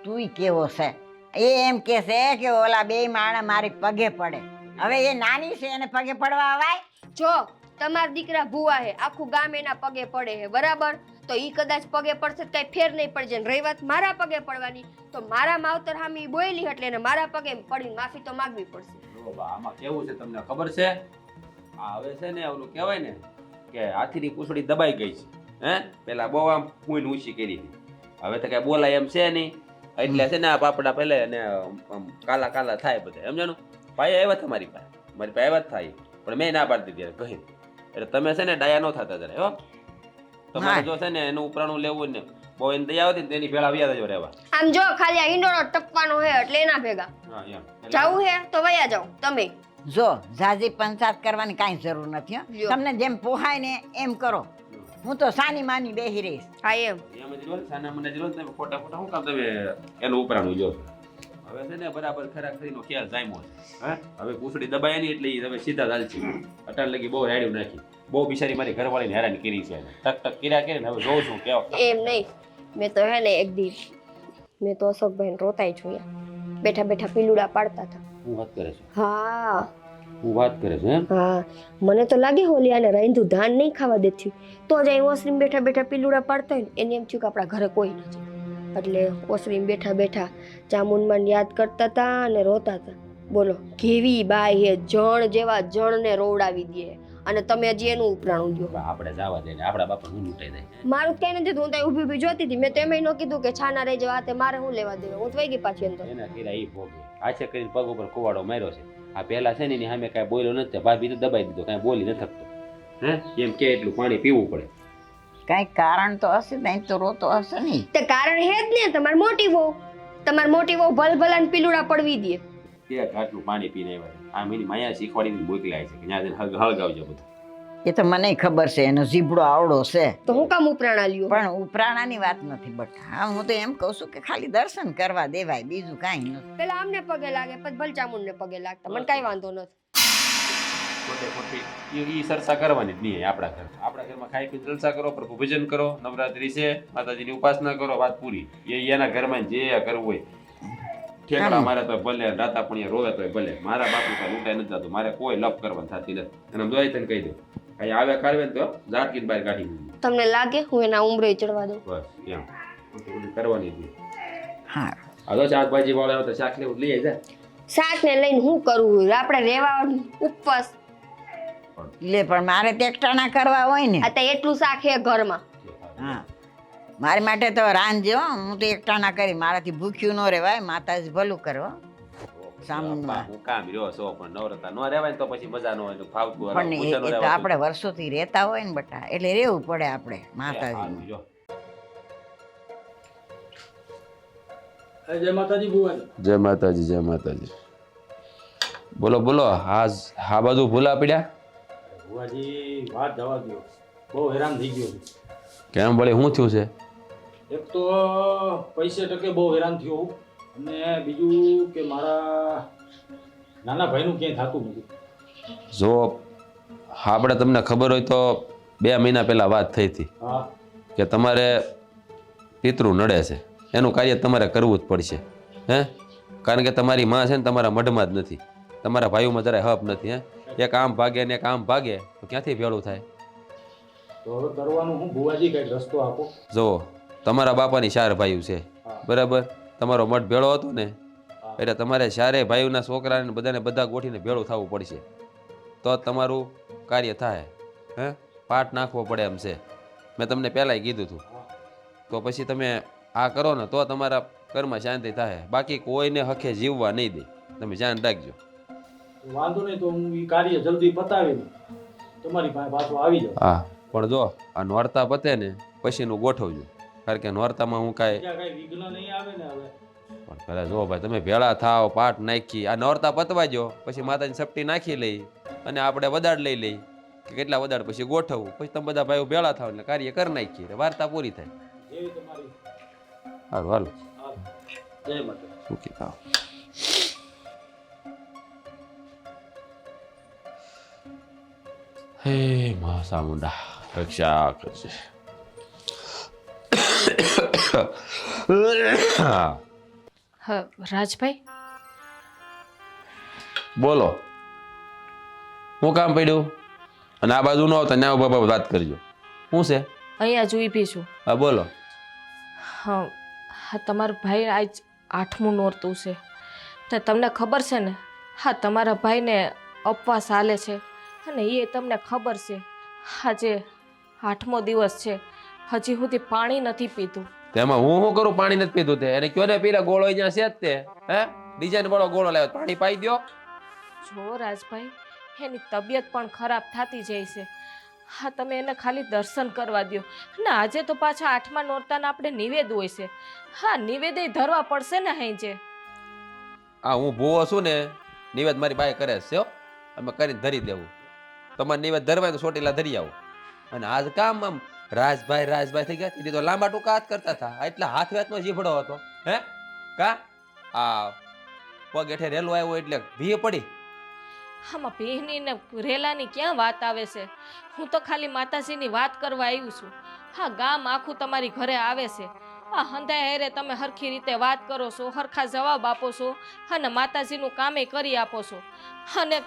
તું કેવો છે? એ એમ કે છે કે ઓલા બે માણસ મારી પગે પડે. હવે એ નાની છે એને પગે પડવા આવાય? જો તમારા દીકરા ભૂવા હે, આખું ગામ એના પગે પડે હે, બરાબર? તો ઈ કદાચ પગે પડશે તો કઈ ફેર નહીં પડે. રહી વાત મારા પગે પડવાની, તો મારા માવતર સામે ઈ બોલી એટલે એને મારા પગે પડીને માફી તો માંગવી પડશે. જો બા, આમાં કેવું છે તમને ખબર છે? આ હવે છે ને ઓલું કહેવાય ને કે હાથીની પૂંછડી દબાઈ ગઈ છે હે. પેલા બહુ આમ ફૂઈને ઊંચી કરી હતી, હવે તો કઈ બોલાય એમ છે નહીં. એટલે છે ને આ પાપડા પહેલે અને કાલા કાલા થાય બધા, સમજાણું? ભાઈ આવ્યા હતા મારી પાસે, મારી પાસે આવ્યા જ થાય, પણ મેં ના પાડતી ત્યારે કહી. એટલે તમે છે ને ડાયા ન થતા જરા હો. તમારે જો છે ને એનું ઉપરાણું લેવું ને બહુ એને દયા આવતી ને તેની ભેળા વ્યા જજો રહેવા. આમ જો ખાલી આ ઈંડોળો ટપવાનો હે એટલે એના ભેગા હા એમ જાવું હે તો વયા જાવ તમે. જો ઝાઝી પંચાયત કરવાની કાંઈ જરૂર નથી હો. લ્યો. તમને જેમ પોહાય ને એમ કરો. હું તો સાની માની બેહી રહીશ. હા એમ એમ જ લો ને, સાના મને જ લો ને, તમે ખોટા ખોટા શું કામ તમે એનું ઉપરાણું જો છો? હવે છે ને બરાબર ખરા ખરીનો ખ્યાલ જામ્યો છે. હા હવે પૂછડી દબાય નહીં એટલે ઈ હવે સીધા ચાલશે. અટાણ લગી બહુ રાડ્યું નાખી, બહુ બિચારી મારી ઘરવાળીને હેરાન કરી છે એને. ટક ટક કર્યા કરે ને હવે જોઉં છું કેવો. એમ નહીં મેં તો હે ને એક દી મેં તો અશોકભાઈને રોતાય જોયા બેઠા બેઠા પીલુડા પાડતા હતા. હું વાત કરે છે, હા હું વાત કરે છે એમ? હા મને તો લાગે હોલિયાને રાંધું ધાન નહીં ખાવા દેતી તો જ અહીં ઓસરીમાં બેઠા બેઠા પીલુડા પાડતા હોય ને એને એમ થયું કે આપણા ઘરે કોઈ નથી એટલે ઓસરીમાં બેઠા બેઠા ચામુંડમાં યાદ કરતા હતા અને રોતા હતા. બોલો કેવી બાઈ હે, જણ જેવા જણને રોવડાવી દે અને તમે હજી એનું ઉપરાણું દો. આપણે જવા દે ને, આપણા બાપા હું લૂંટાઈ જાય. મારું જ કઈ નથી હું તો ઊભી ઊભી જોતી હતી મેં તો એમ ન કીધું કે છાના રહી જવા તે મારે શું લેવા દેવા હું તો વહી ગઈ પાછી અંદર. એના કર્યા ઈ ભોગે આછે કરીને પગ ઉપર કુવાડો માર્યો છે. આ પહેલા છે ને એની સામે કાંઈ બોલ્યો નથી, ભાભી તો દબાઈ દીધો, કાંઈ બોલી ન થકતો. હે એમ કે એટલું પાણી પીવું પડે. કાંઈ કારણ તો હશે નહીં તો રોતો હશે નહીં. તે કારણ હે જ ને તમારી મોટી વહુ ભલભલાને પીલુડા પડવી દે. તે આટલું પાણી પીને આવ્યા છે. આ એની માયા શીખવાડીને મોકલાય છે કે ત્યાં જઈને હળગાવજો બધું. એ તો મને ખબર છે એનો જીભડો આવડો છે. તો હું કામ ઉપરાણા લ્યો? પણ ઉપરાણાની વાત નથી બટ હા હું તો એમ કહું છું કે ખાલી દર્શન કરવા દેવાય બીજું કાંઈ નથી. પેલા આમને પગે લાગે પછી ભલચામુંડને પગે લાગતા મને કાંઈ વાંધો નથી. ખોટે ખોટી ઈ સરસા કરવાની જ નહીં આપણા ઘર. આપણા ઘરમાં ખાઈ પી જલસા કરો, પ્રભુ ભજન કરો, નવરાત્રી છે, માતાજીની ઉપાસના કરો, વાત પૂરી. એના ઘરમાં જે કરવું હોય ઠેકડા મારે તો ભલે, રાતા પણ રોવે તો ભલે, મારા બાપુ કાંઈ લૂંટાઈ નથી જતું, મારે કોઈ લપ કરવાની થતી નથી. અને આમ જોઈ તને કહી દઉં અહીં આવે કાઢવે ને તો ઝાટકીને બહાર કાઢી મૂકી. તમને લાગે હું એના ઉમરે ચડવા દઉં? બસ એમ ખોટી ખોટી કરવાની જ નહીં. હા આ તો શાકભાજી વાળા તો શાક લેવું લઈ જાય. શાક ને લઈને શું કરવું આપણે રેવા ઉપવાસ લે પણ મારે ટેકટાણા કરવા હોય ને. આ તો એટલું શાક હે ઘરમાં. હા મારી માટે તો રાંધજો હું તો એકટાણા કરી મારાથી ભૂખ્યું ન રહેવાય માતાજી ભલું કરો. સામુંડમાં. હું કામ રહ્યો છો પણ નવરતા ન રહેવાય ને તો પછી મજા ન હોય તો ફાવતું પણ એ તો આપણે વર્ષોથી રહેતા હોય ને બટા એટલે રહેવું પડે આપણે માતાજી. જય માતાજી ભુવાજી. જય માતાજી, જય માતાજી. બોલો બોલો. હા બધું ભૂલા પડ્યા? ભુવાજી વાત જવા દો, બહુ હેરાન થઈ ગયો છું. કેમ વળી શું થયું છે? એક તો પૈસે ટકે બહુ હેરાન થયો હું, અને બીજું કે મારા નાના ભાઈનું ક્યાંય થતું નથી. જો આપણે તમને ખબર હોય તો 2 મહિના પહેલા વાત થઈ હતી હા કે તમારે પિતૃ નડે છે, એનું કાર્ય તમારે કરવું જ પડશે. હે કારણ કે તમારી માં છે ને તમારા મઢમાં જ નથી, તમારા ભાઈઓમાં જરાય હપ નથી. હે એક આમ ભાગે ને એક આમ ભાગે તો ક્યાંથી ભેળું થાય? તો હવે કરવાનું હું ભુવાજી કંઈક રસ્તો આપો. જુઓ તમારા બાપાની 4 ભાઈઓ છે બરાબર, તમારો મઠ ભેળો હતો ને એટલે તમારે 4 ભાઈઓના છોકરાને બધાને બધા ગોઠીને ભેળું થવું પડશે તો જ તમારું કાર્ય થાય. હે પાઠ નાખવો પડે એમ છે, મેં તમને પહેલાંય કીધું હતું. તો પછી તમે આ કરો ને તો તમારા ઘરમાં શાંતિ થાય, બાકી કોઈને હખે જીવવા નહીં દે. તમે ધ્યાન રાખજો. વાંધો નહીં, તો હું એ કાર્ય જલ્દી પતાવીને તમારી પાસે પાછો આવી જાઉં. હા પણ જો આ નોરતા પતે ને પછીનું ગોઠવજો, કારણ કે નોરતામાં હું કાંઈ ત્યાં કાંઈ વિઘ્ન નહીં આવે ને હવે. પણ પહેલા જો ભાઈ તમે ભેળા થાવ, પાઠ નાખી, આ નોરતા પતવા જો પછી માતાની સપટી નાખી લઈ અને આપણે વદાડ લઈ લઈ કે કેટલા વદાડ પછી ગોઠવવું, પછી તમે બધા ભાઈઓ ભેળા થાવ એટલે કાર્ય કરી નાખીએ એટલે વાર્તા પૂરી થાય. જેવી તમારી. સારું હાલો, હા. જય માતા. સુખી થાવ. હે મા ચામુંડા રક્ષા કરશે. હા રાજભાઈ, બોલો હું કામ પડ્યું? અને આ બાજુ ન આવતા ન્યાવ બાબા વાત કરજો. શું છે? અહીંયા જ ઊભી છું. હા બોલો. હા હા તમારા ભાઈ આજ 8મું નોરતું છે તો તમને ખબર છે ને? હા તમારા ભાઈને ઉપવાસ હાલે છે અને એ તમને ખબર છે. આજે 8મો દિવસ છે, હજી સુધી પાણી નથી પીધું. તેમાં હું શું કરું? પાણી નથી પીધું તે એને કયો ને પીલા ગોળો જ્યાં છે જ તે. હે ડિઝાઇન વાળો ગોળો લાવ્યો, પાણી પાઈ દો. જો રાજભાઈ એની તબિયત પણ ખરાબ થતી જાય છે. હા તમે એને ખાલી દર્શન કરવા દો ને આજે તો પાછા 8મા નોરતાના આપણે નિવેદ હોય છે. હા નિવેદય ધરવા પડશે ને અહીં જે. આ હું ભૂવો છું ને નિવેદ મારી બાઈ કરે છે હો. અમે કરીને ધરી દેવું. તમારે નિવેદ ધરવાય તો ચોટીલા ધરી આવો. અને આજ કામ આમ રાજભાઈ થઈ ગયા તેથી તો લાંબા ટૂંકા હાથ કરતા હતા. એટલા હાથ વેતનો જીભડો હતો. હે કા આ પગ હેઠે રેલો આવ્યો એટલે ભી પડી. આમાં ભીહની ને રેલાની ક્યાં વાત આવે છે? હું તો ખાલી માતાજીની વાત કરવા આવ્યું છું. હા, ગામ આખું તમારી ઘરે આવે છે. આ હંધાય હેરે તમે હરખી રીતે વાત કરો છો, હરખા જવાબ આપો છો અને માતાજીનું કામે કરી આપો છો. અને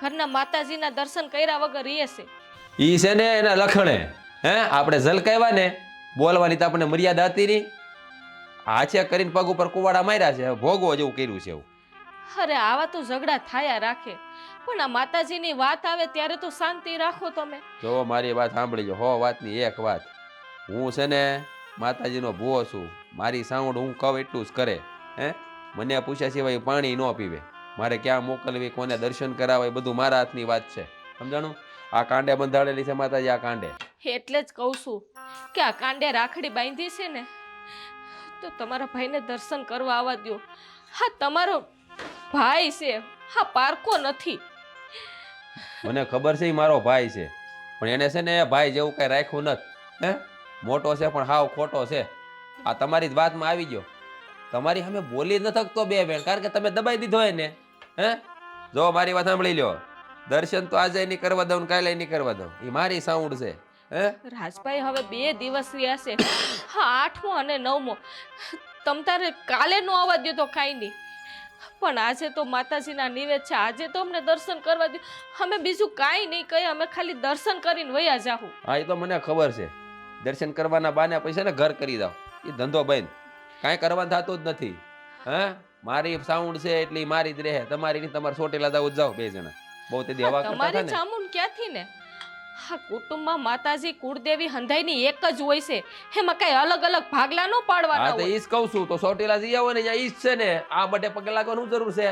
ઘરના માતાજીના દર્શન કર્યા વગર રહે છે. ઈ છે ને એના લખણે. હે આપણે ઝલકાવ્યા ને બોલવાની તો આપણને મર્યાદા હતી નહીં. હાચે કરીને પગ ઉપર કુવાડા માર્યા છે. ભોગવો જેવું કર્યું છે એવું. અરે આવા તો ઝઘડા થાયા રાખે, પણ આ માતાજીની વાત આવે ત્યારે તો શાંતિ રાખો તમે. જો મારી વાત સાંભળી જો. હો વાતની એક વાત. હું છે ને માતાજીનો ભૂવો છું. મારી સાઉન્ડ હું કહું એટલું જ કરે. હે મને પૂછ્યા સિવાય પાણી ન પીવે. મારે ક્યાં મોકલવી, કોને દર્શન કરાવવા, એ બધું મારા હાથની વાત છે. સમજાણું? આ કાંડે બંધાડેલી છે માતાજી. આ કાંડે એટલે જ કહું છું કે આ કાંડે રાખડી બાંધી છે ને તો તમારા ભાઈને દર્શન કરવા આવવા દો. હા, તમારો ભાઈ છે, હા પારકો નથી. મને ખબર છે ઈ મારો ભાઈ છે, પણ એને છે ને ભાઈ જેવું કઈ રાખ્યું નથી. હે મોટો છે પણ હાવ ખોટો છે. આ તમારી જ વાતમાં આવી ગયો. તમારી સામે બોલી ન થકતો બે બેન, કારણ કે તમે દબાઈ દીધો એને. હે જો મારી વાત સાંભળી લ્યો. દર્શન તો આજે નહીં કરવા દઉં, કાલે નહીં કરવા દઉં. એ મારી સાઉન્ડ છે. હે રાજભાઈ હવે 2 દિવસ રહ્યા છે. હા, 8મો અને 9મો. તમ તારે કાલે નો આવવા દો તો કાંઈ નહીં, પણ આજે તો માતાજીના નિવેદ છે. આજે તો અમને દર્શન કરવા દો. અમે બીજું કાંઈ નહીં કહીએ, અમે ખાલી દર્શન કરીને વયા જાહું. હા, એ તો મને ખબર છે. દર્શન કરવાના બાને પૈસા ને ઘર કરી દો. એ ધંધો બંધ. કાંઈ કરવાનું થતું જ નથી. હે મારી સાઉન્ડ છે એટલે ઈ મારી જ રહે. તમારી ની તમારે ચોટીલા દાવ જાઓ 2 જણા. બહુ તે દેવા કરતા હતા તમારી ને. ચામુંડ ક્યાંથી ને? હા, કુટુંબમાં માતાજી કુળદેવી હંધાઈની એક જ હોય છે. એમાં કઈ અલગ અલગ ભાગલા નો પાડવાના હા તો હોય. ઈ જ કહું છું. તો ચોટીલા જઈ આવો ને, ત્યાં ઈ જ છે ને. આ બધે પગે લાગવાનું જરૂર છે?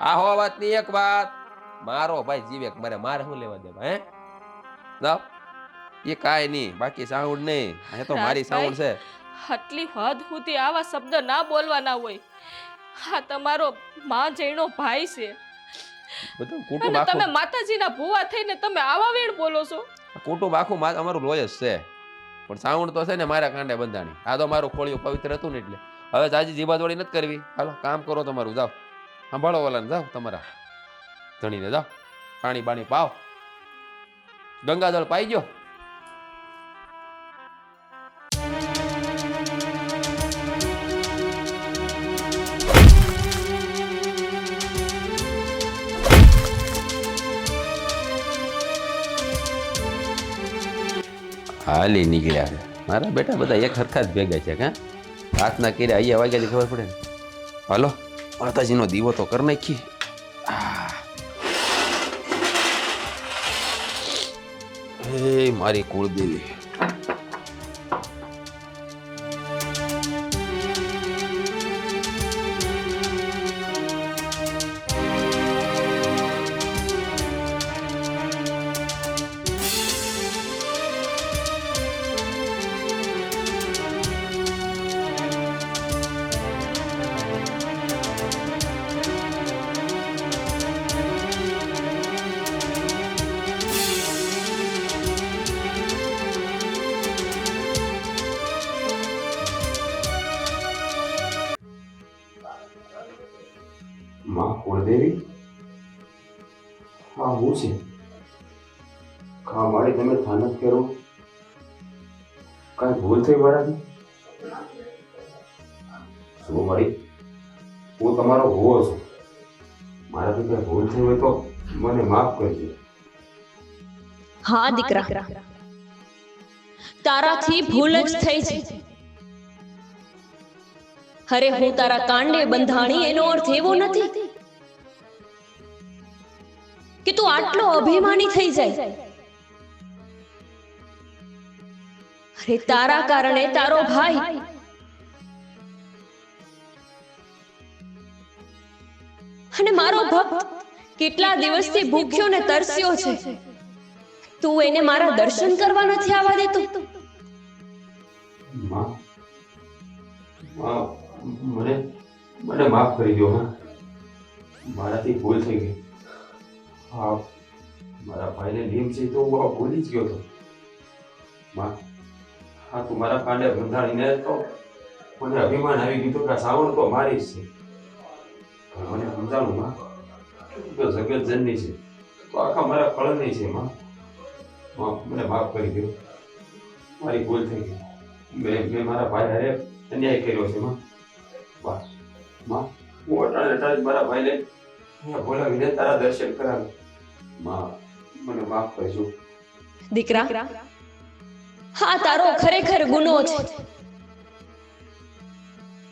આ હો વાતની એક વાત. મારો ભાઈ જીવે મારે શું લેવા દેવા? હે જાઓ. એ કાંઈ નહીં, બાકી સાઉન્ડ નહીં. એ તો મારી સાઉન્ડ છે. આટલી હદ સુધી આવા શબ્દ ના બોલવાના હોય. હા, તમારો માં જઈનો ભાઈ છે બધું કુટુંબ અને તમે આખું માતાજીના ભુવા થઈને તમે આવા વેણ બોલો છો. કુટુંબ આખું અમારું લોય જ છે, પણ સાઉન્ડ તો છે ને મારા કાંડે બંધાણી. આ તો મારું ખોળિયું પવિત્ર હતું ને એટલે. હવે તાજી જીભાદોડી નથી કરવી. હાલો કામ કરો તમારું, જાઓ સંભાળો વાલાને, જાઓ તમારા ધણીને, જાઓ પાણી બાણી પાવ, ગંગાજળ પાઈ ગયો. હાલી નીકળ્યા છે મારા બેટા. બધા એક હરખા જ ભેગા છે. કાં રાતના કેરે અહીંયા વાગ્યાની ખબર પડે ને. હાલો માતાજીનો દીવો તો કરી નાખી. હે મારી કુળદેવી. માં કુળદેવી, હા હું છે. ખા મારી તમે થાનત કરો. કાંઈ ભૂલ થઈ મારાથી? શું મારી, હું તમારો ભૂવો છું. મારાથી કાંઈ ભૂલ થઈ હોય તો મને માફ કરજો. હા દીકરા, તારાથી ભૂલ જ થઈ છે. અરે હું તારા કાંડે બંધાણી, એનો અર્થ એવો નથી કે તું આટલો અભિમાની થઈ જાય. અરે તારા કારણે તારો ભાઈ અને મારો ભક્ત કેટલા દિવસથી ભૂખ્યો ને તરસ્યો છે. તું એને મારા દર્શન કરવા નથી આવવા દેતો. માં મને માફ કરી દો. હા મારાથી ભૂલ થઈ ગઈ. હા મારા ભાઈને લીમ છે તો હું ભૂલી જ ગયો હતો માં હા તું મારા કાંડે બંધાણીને તો મને અભિમાન આવી ગયું કે આ સાવણ તો મારી જ છે પણ મને સમજાણું માં તો જગત જનની છે તો આખા મારા ફળની છે માં મને માફ કરી દો મારી ભૂલ થઈ ગઈ મેં મારા ભાઈ હારે અન્યાય કર્યો છે માં હું અટાણે મારા ભાઈને અહીંયા બોલાવીને તારા દર્શન કરાવે માં મને માફ કરજો દીકરા, હા તારો ખરેખર ગુનો છે.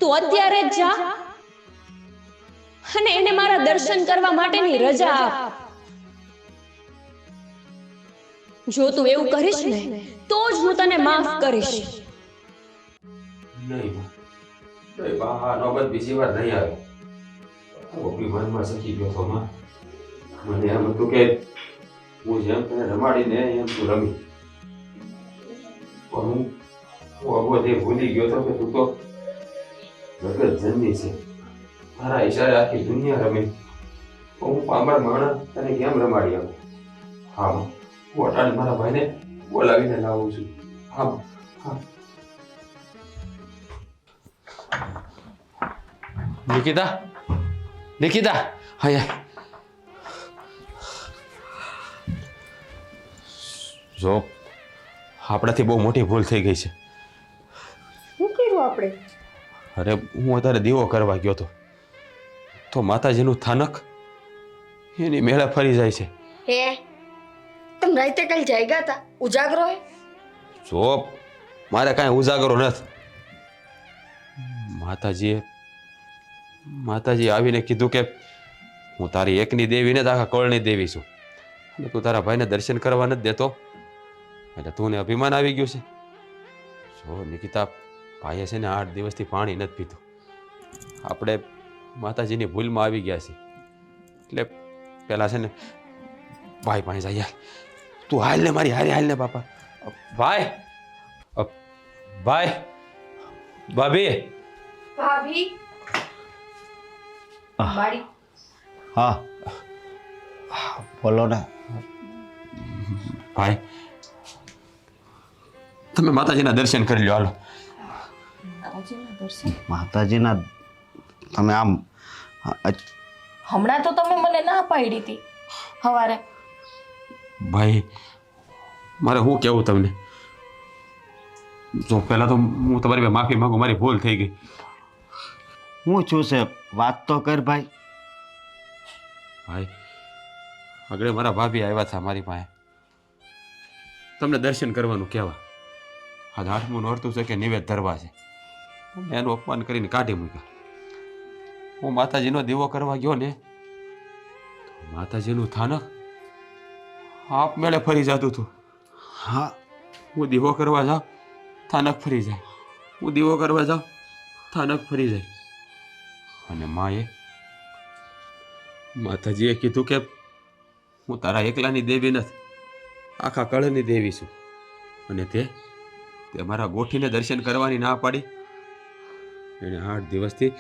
તું અત્યારે જ જા અને એને મારા દર્શન કરવા માટેની રજા આપ. જો તું એવું કરીશ ને તો જ હું તને માફ કરીશ. નહીં બા હા નોબત બીજી વાર નહીં આવે હું અભિમાનમાં શકી ગયો હતો માં મને એમ હતું કે હું જેમ તને રમાડીને એમ તું રમી પણ હું અબોધે ભૂલી ગયો હતો કે તું તો જગત જનની છે મારા ઈશારે આખી દુનિયા રમે તો હું પામર માણસ તને કેમ રમાડી આવું હા હું અટાણે મારા ભાઈને બોલાવીને લાવું છું હા હા નિકિતા નિકિતા હા જો આપણાથી બહુ મોટી ભૂલ થઈ ગઈ છે. શું કર્યું આપણે? અરે હું અત્યારે દીવો કરવા ગયો હતો તો માતાજીનું થાનક એની મેળા ફરી જાય છે. હે તમે રાતે કઈ જાગ્યા હતા? ઉજાગરો હે? જો મારે કાંઈ ઉજાગરો નથી. માતાજી આવીને કીધું કે હું તારી એકની દેવી ને આખા કળની દેવી છું અને તું તારા ભાઈને દર્શન કરવા નથી દેતો એટલે તું ને અભિમાન આવી ગયું છે. જો નિકિતા ભાઈએ છે ને 8 દિવસથી પાણી નથી પીધું. આપણે માતાજીની ભૂલમાં આવી ગયા છે એટલે પેલા છે ને ભાઈ પાસે જઈએ. તું હાલ ને મારી હારે હાલ ને બાપા. ભાઈ ભાઈ ભાભી ભાભી બાડી હા બોલો ને. ભાઈ તમે માતાજીના દર્શન કરી લો હાલો. માતાજીના તમે આમ હમણાં તો તમે મને ના પાડી હતી હવારે. ભાઈ મારે શું કહેવું તમને. જો પહેલાં તો હું તમારી પાસે માફી માંગુ મારી ભૂલ થઈ ગઈ. હું છું છે વાત તો કર ભાઈ. ભાઈ આગળ મારા ભાભી આવ્યા હતા મારી પાસે તમને દર્શન કરવાનું કહેવા. આ 8મું નોરતું છે કે નિવેદ ધરવા છે એનું અપમાન કરીને કાઢી મૂક્યા. હું માતાજીનો દીવો કરવા ગયો ને તો માતાજીનું થાનક આપમેળે ફરી જતું હતું. હા હું દીવો કરવા જાઉં થાનક ફરી જાય, હું દીવો કરવા જાઉં થાનક ફરી જાય. અને માતાજીએ કીધું કે હું તારા એકલાની દેવી નથી આખા કળની દેવી છું અને તે મારા ગોઠીને દર્શન કરવાની ના પાડી. એને 8 દિવસથી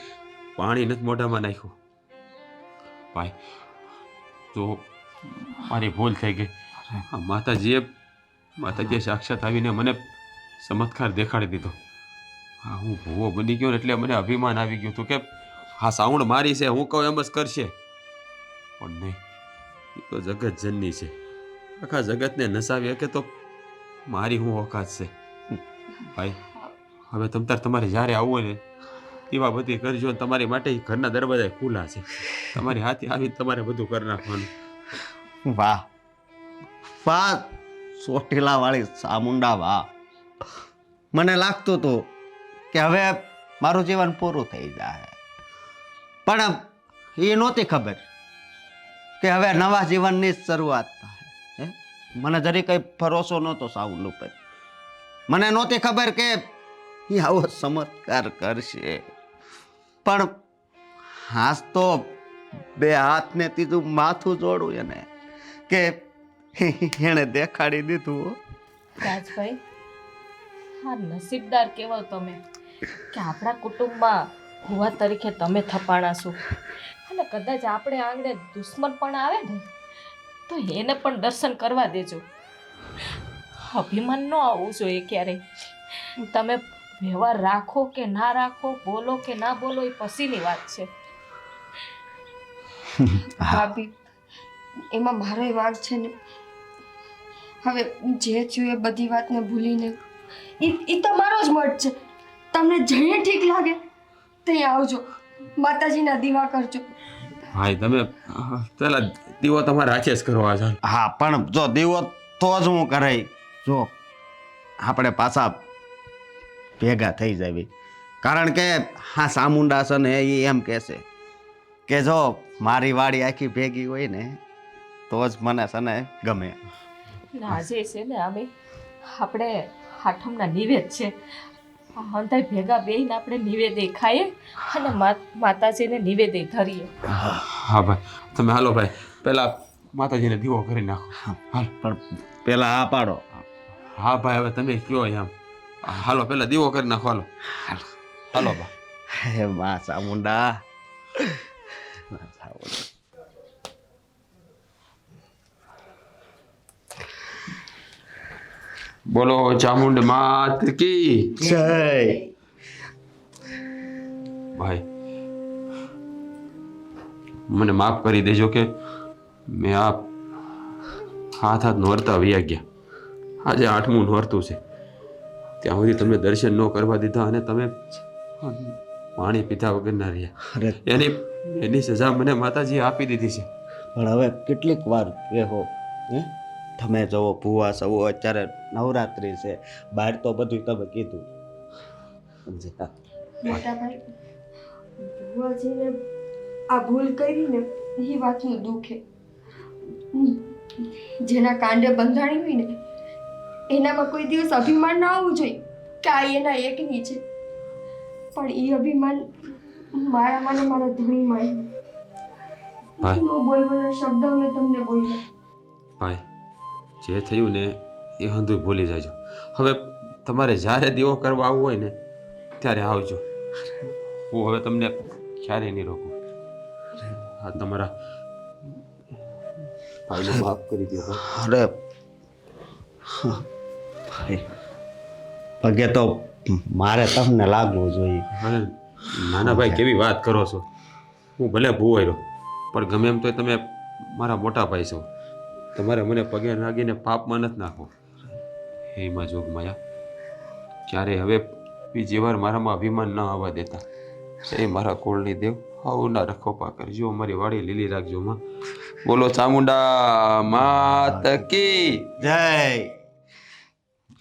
પાણી નથી મોઢામાં નાખ્યું. ભાઈ તો મારી ભૂલ થઈ ગઈ. માતાજીએ સાક્ષાત આવીને મને ચમત્કાર દેખાડી દીધો. હા હું ભૂવો બની ગયો એટલે મને અભિમાન આવી ગયું હતું કે હા સાઉન્ડ મારી છે હું કહું એમ જ કરશે પણ નહીં એ તો જગત જનની છે આખા જગતને નસાવી શકે તો મારી હું ઓકાત છે. ભાઈ હવે તમારે જ્યારે આવવું ને એવા બધી કરજો ને તમારી માટે ઘરના દરવાજા ખુલ્લા છે. તમારી હાથે આવી તમારે બધું કરી નાખવાનું. વાહ વાહ ચોટીલા વાળી ચામુંડા વાહ. મને લાગતું હતું કે હવે મારું જીવન પૂરું થઈ જાય પણ એ નહોતી ખબર કે હવે નવા જીવનની જ શરૂઆત થાય. મને જરી કંઈ ભરોસો નહોતો સાઉન્ડ ઉપર. મને નહોતી ખબર કે એ આવો ચમત્કાર કરશે પણ હાસ તો 2 હાથને તીધું માથું જોડું એને કે એણે દેખાડી દીધું. રાજભાઈ હા નસીબદાર કહેવાય તમે કે આપણા કુટુંબમાં ભુવા તરીકે તમે થપાણા છો અને કદાચ આપણે આંગણે દુશ્મન પણ આવે ને તો એને પણ દર્શન કરવા દેજો. અભિમાન ન આવવું જોઈએ ક્યારેય. તમે વ્યવહાર રાખો કે ના રાખો, બોલો કે ના બોલો, એ પછીની વાત છે. ભાભી એમાં મારો વાગ છે ને. હવે જે થયું એ બધી વાતને ભૂલીને એ તો મારો જ મત છે. તમને જઈએ ઠીક લાગે ત્યાં આવજો, માતાજીના દીવા કરજો. ભાઈ તમે પેલા દીવો તમારે હાથે જ કરવા છે. હા પણ જો દીવો તો જ હું કરે, જો આપણે પાછા ભેગા થઈ જાવી. કારણ કે હા ચામુંડા છે ને એ એમ કહેશે કે જો મારી વાડી આખી ભેગી હોય ને તો જ મને છે ને ગમે. આજે છે ને અમે આપણે આઠમના નિવેદ છે, અંધાઈ ભેગા બેહીને આપણે નિવેદે ખાઈએ અને માતાજીને નિવેદે ધરીએ. હા ભાઈ તમે હાલો ભાઈ, પેલા માતાજીને દીવો કરી નાખો. હાલ. પણ પેલા આ પાડો. હા ભાઈ હવે તમે કયો એમ. હાલો પેલા દીવો કરી નાખો. હાલો હાલો બા. હે મા ચામુંડા. મા ચામુંડા. બોલો ચામુંડ માત કી જય. ભાઈ મને માફ કરી દેજો કે મેં આ હાથ નોરતા વયા ગયા. આજે 8મું નોરતું છે, ત્યાં સુધી તમે દર્શન ન કરવા દીધા અને તમે પાણી પીધા વગર ના રહ્યા. અરે એની સજા મને માતાજીએ આપી દીધી છે. પણ હવે કેટલીક વાર કહો હે, તમે જવો ભૂવા સવો, અત્યારે નવરાત્રિ છે, બહાર તો બધું તમે કીધું. સમજ્યા? મોટા ભાઈ ભુવાજીને આ ભૂલ કરી ને એ વાતનું દુઃખ છે. જેના કાંડે બંધાણી હોય ને એનામાં કોઈ દિવસ અભિમાન ના આવવું જોઈએ કે આ એના એકની છે. પણ એ અભિમાન મારામાં ને મારા ધણીમાં ભાઈ. બોલવાના શબ્દો મેં તમને બોલ્યા. ભાઈ જે થયું ને એ હંધુય ભૂલી જાજો. હવે તમારે જ્યારે દીવો કરવા આવવું હોય ને ત્યારે આવજો. હું હવે તમને ક્યારેય નહીં રોકું. આ તમારા ભાઈને માફ કરી દો ભાઈ. અરે ભાઈ પગે તો મારે તમને લાગવું જોઈએ. અરે નાના ભાઈ કેવી વાત કરો છો. હું ભલે ભૂવાયો પણ ગમે એમ તો તમે મારા મોટા ભાઈ છો. તમારે મને પગે લાગીને પાપમાં નથી નાખો. હે માં જોગમાયા, ક્યારે હવે બીજી વાર મારામાં અભિમાન ન આવવા દેતા. એ મારા કોળની દેવ આવું ના રખોપા કરજો. મારી વાડી લીલી રાખજો માં. બોલો ચામુંડા માત કી જય.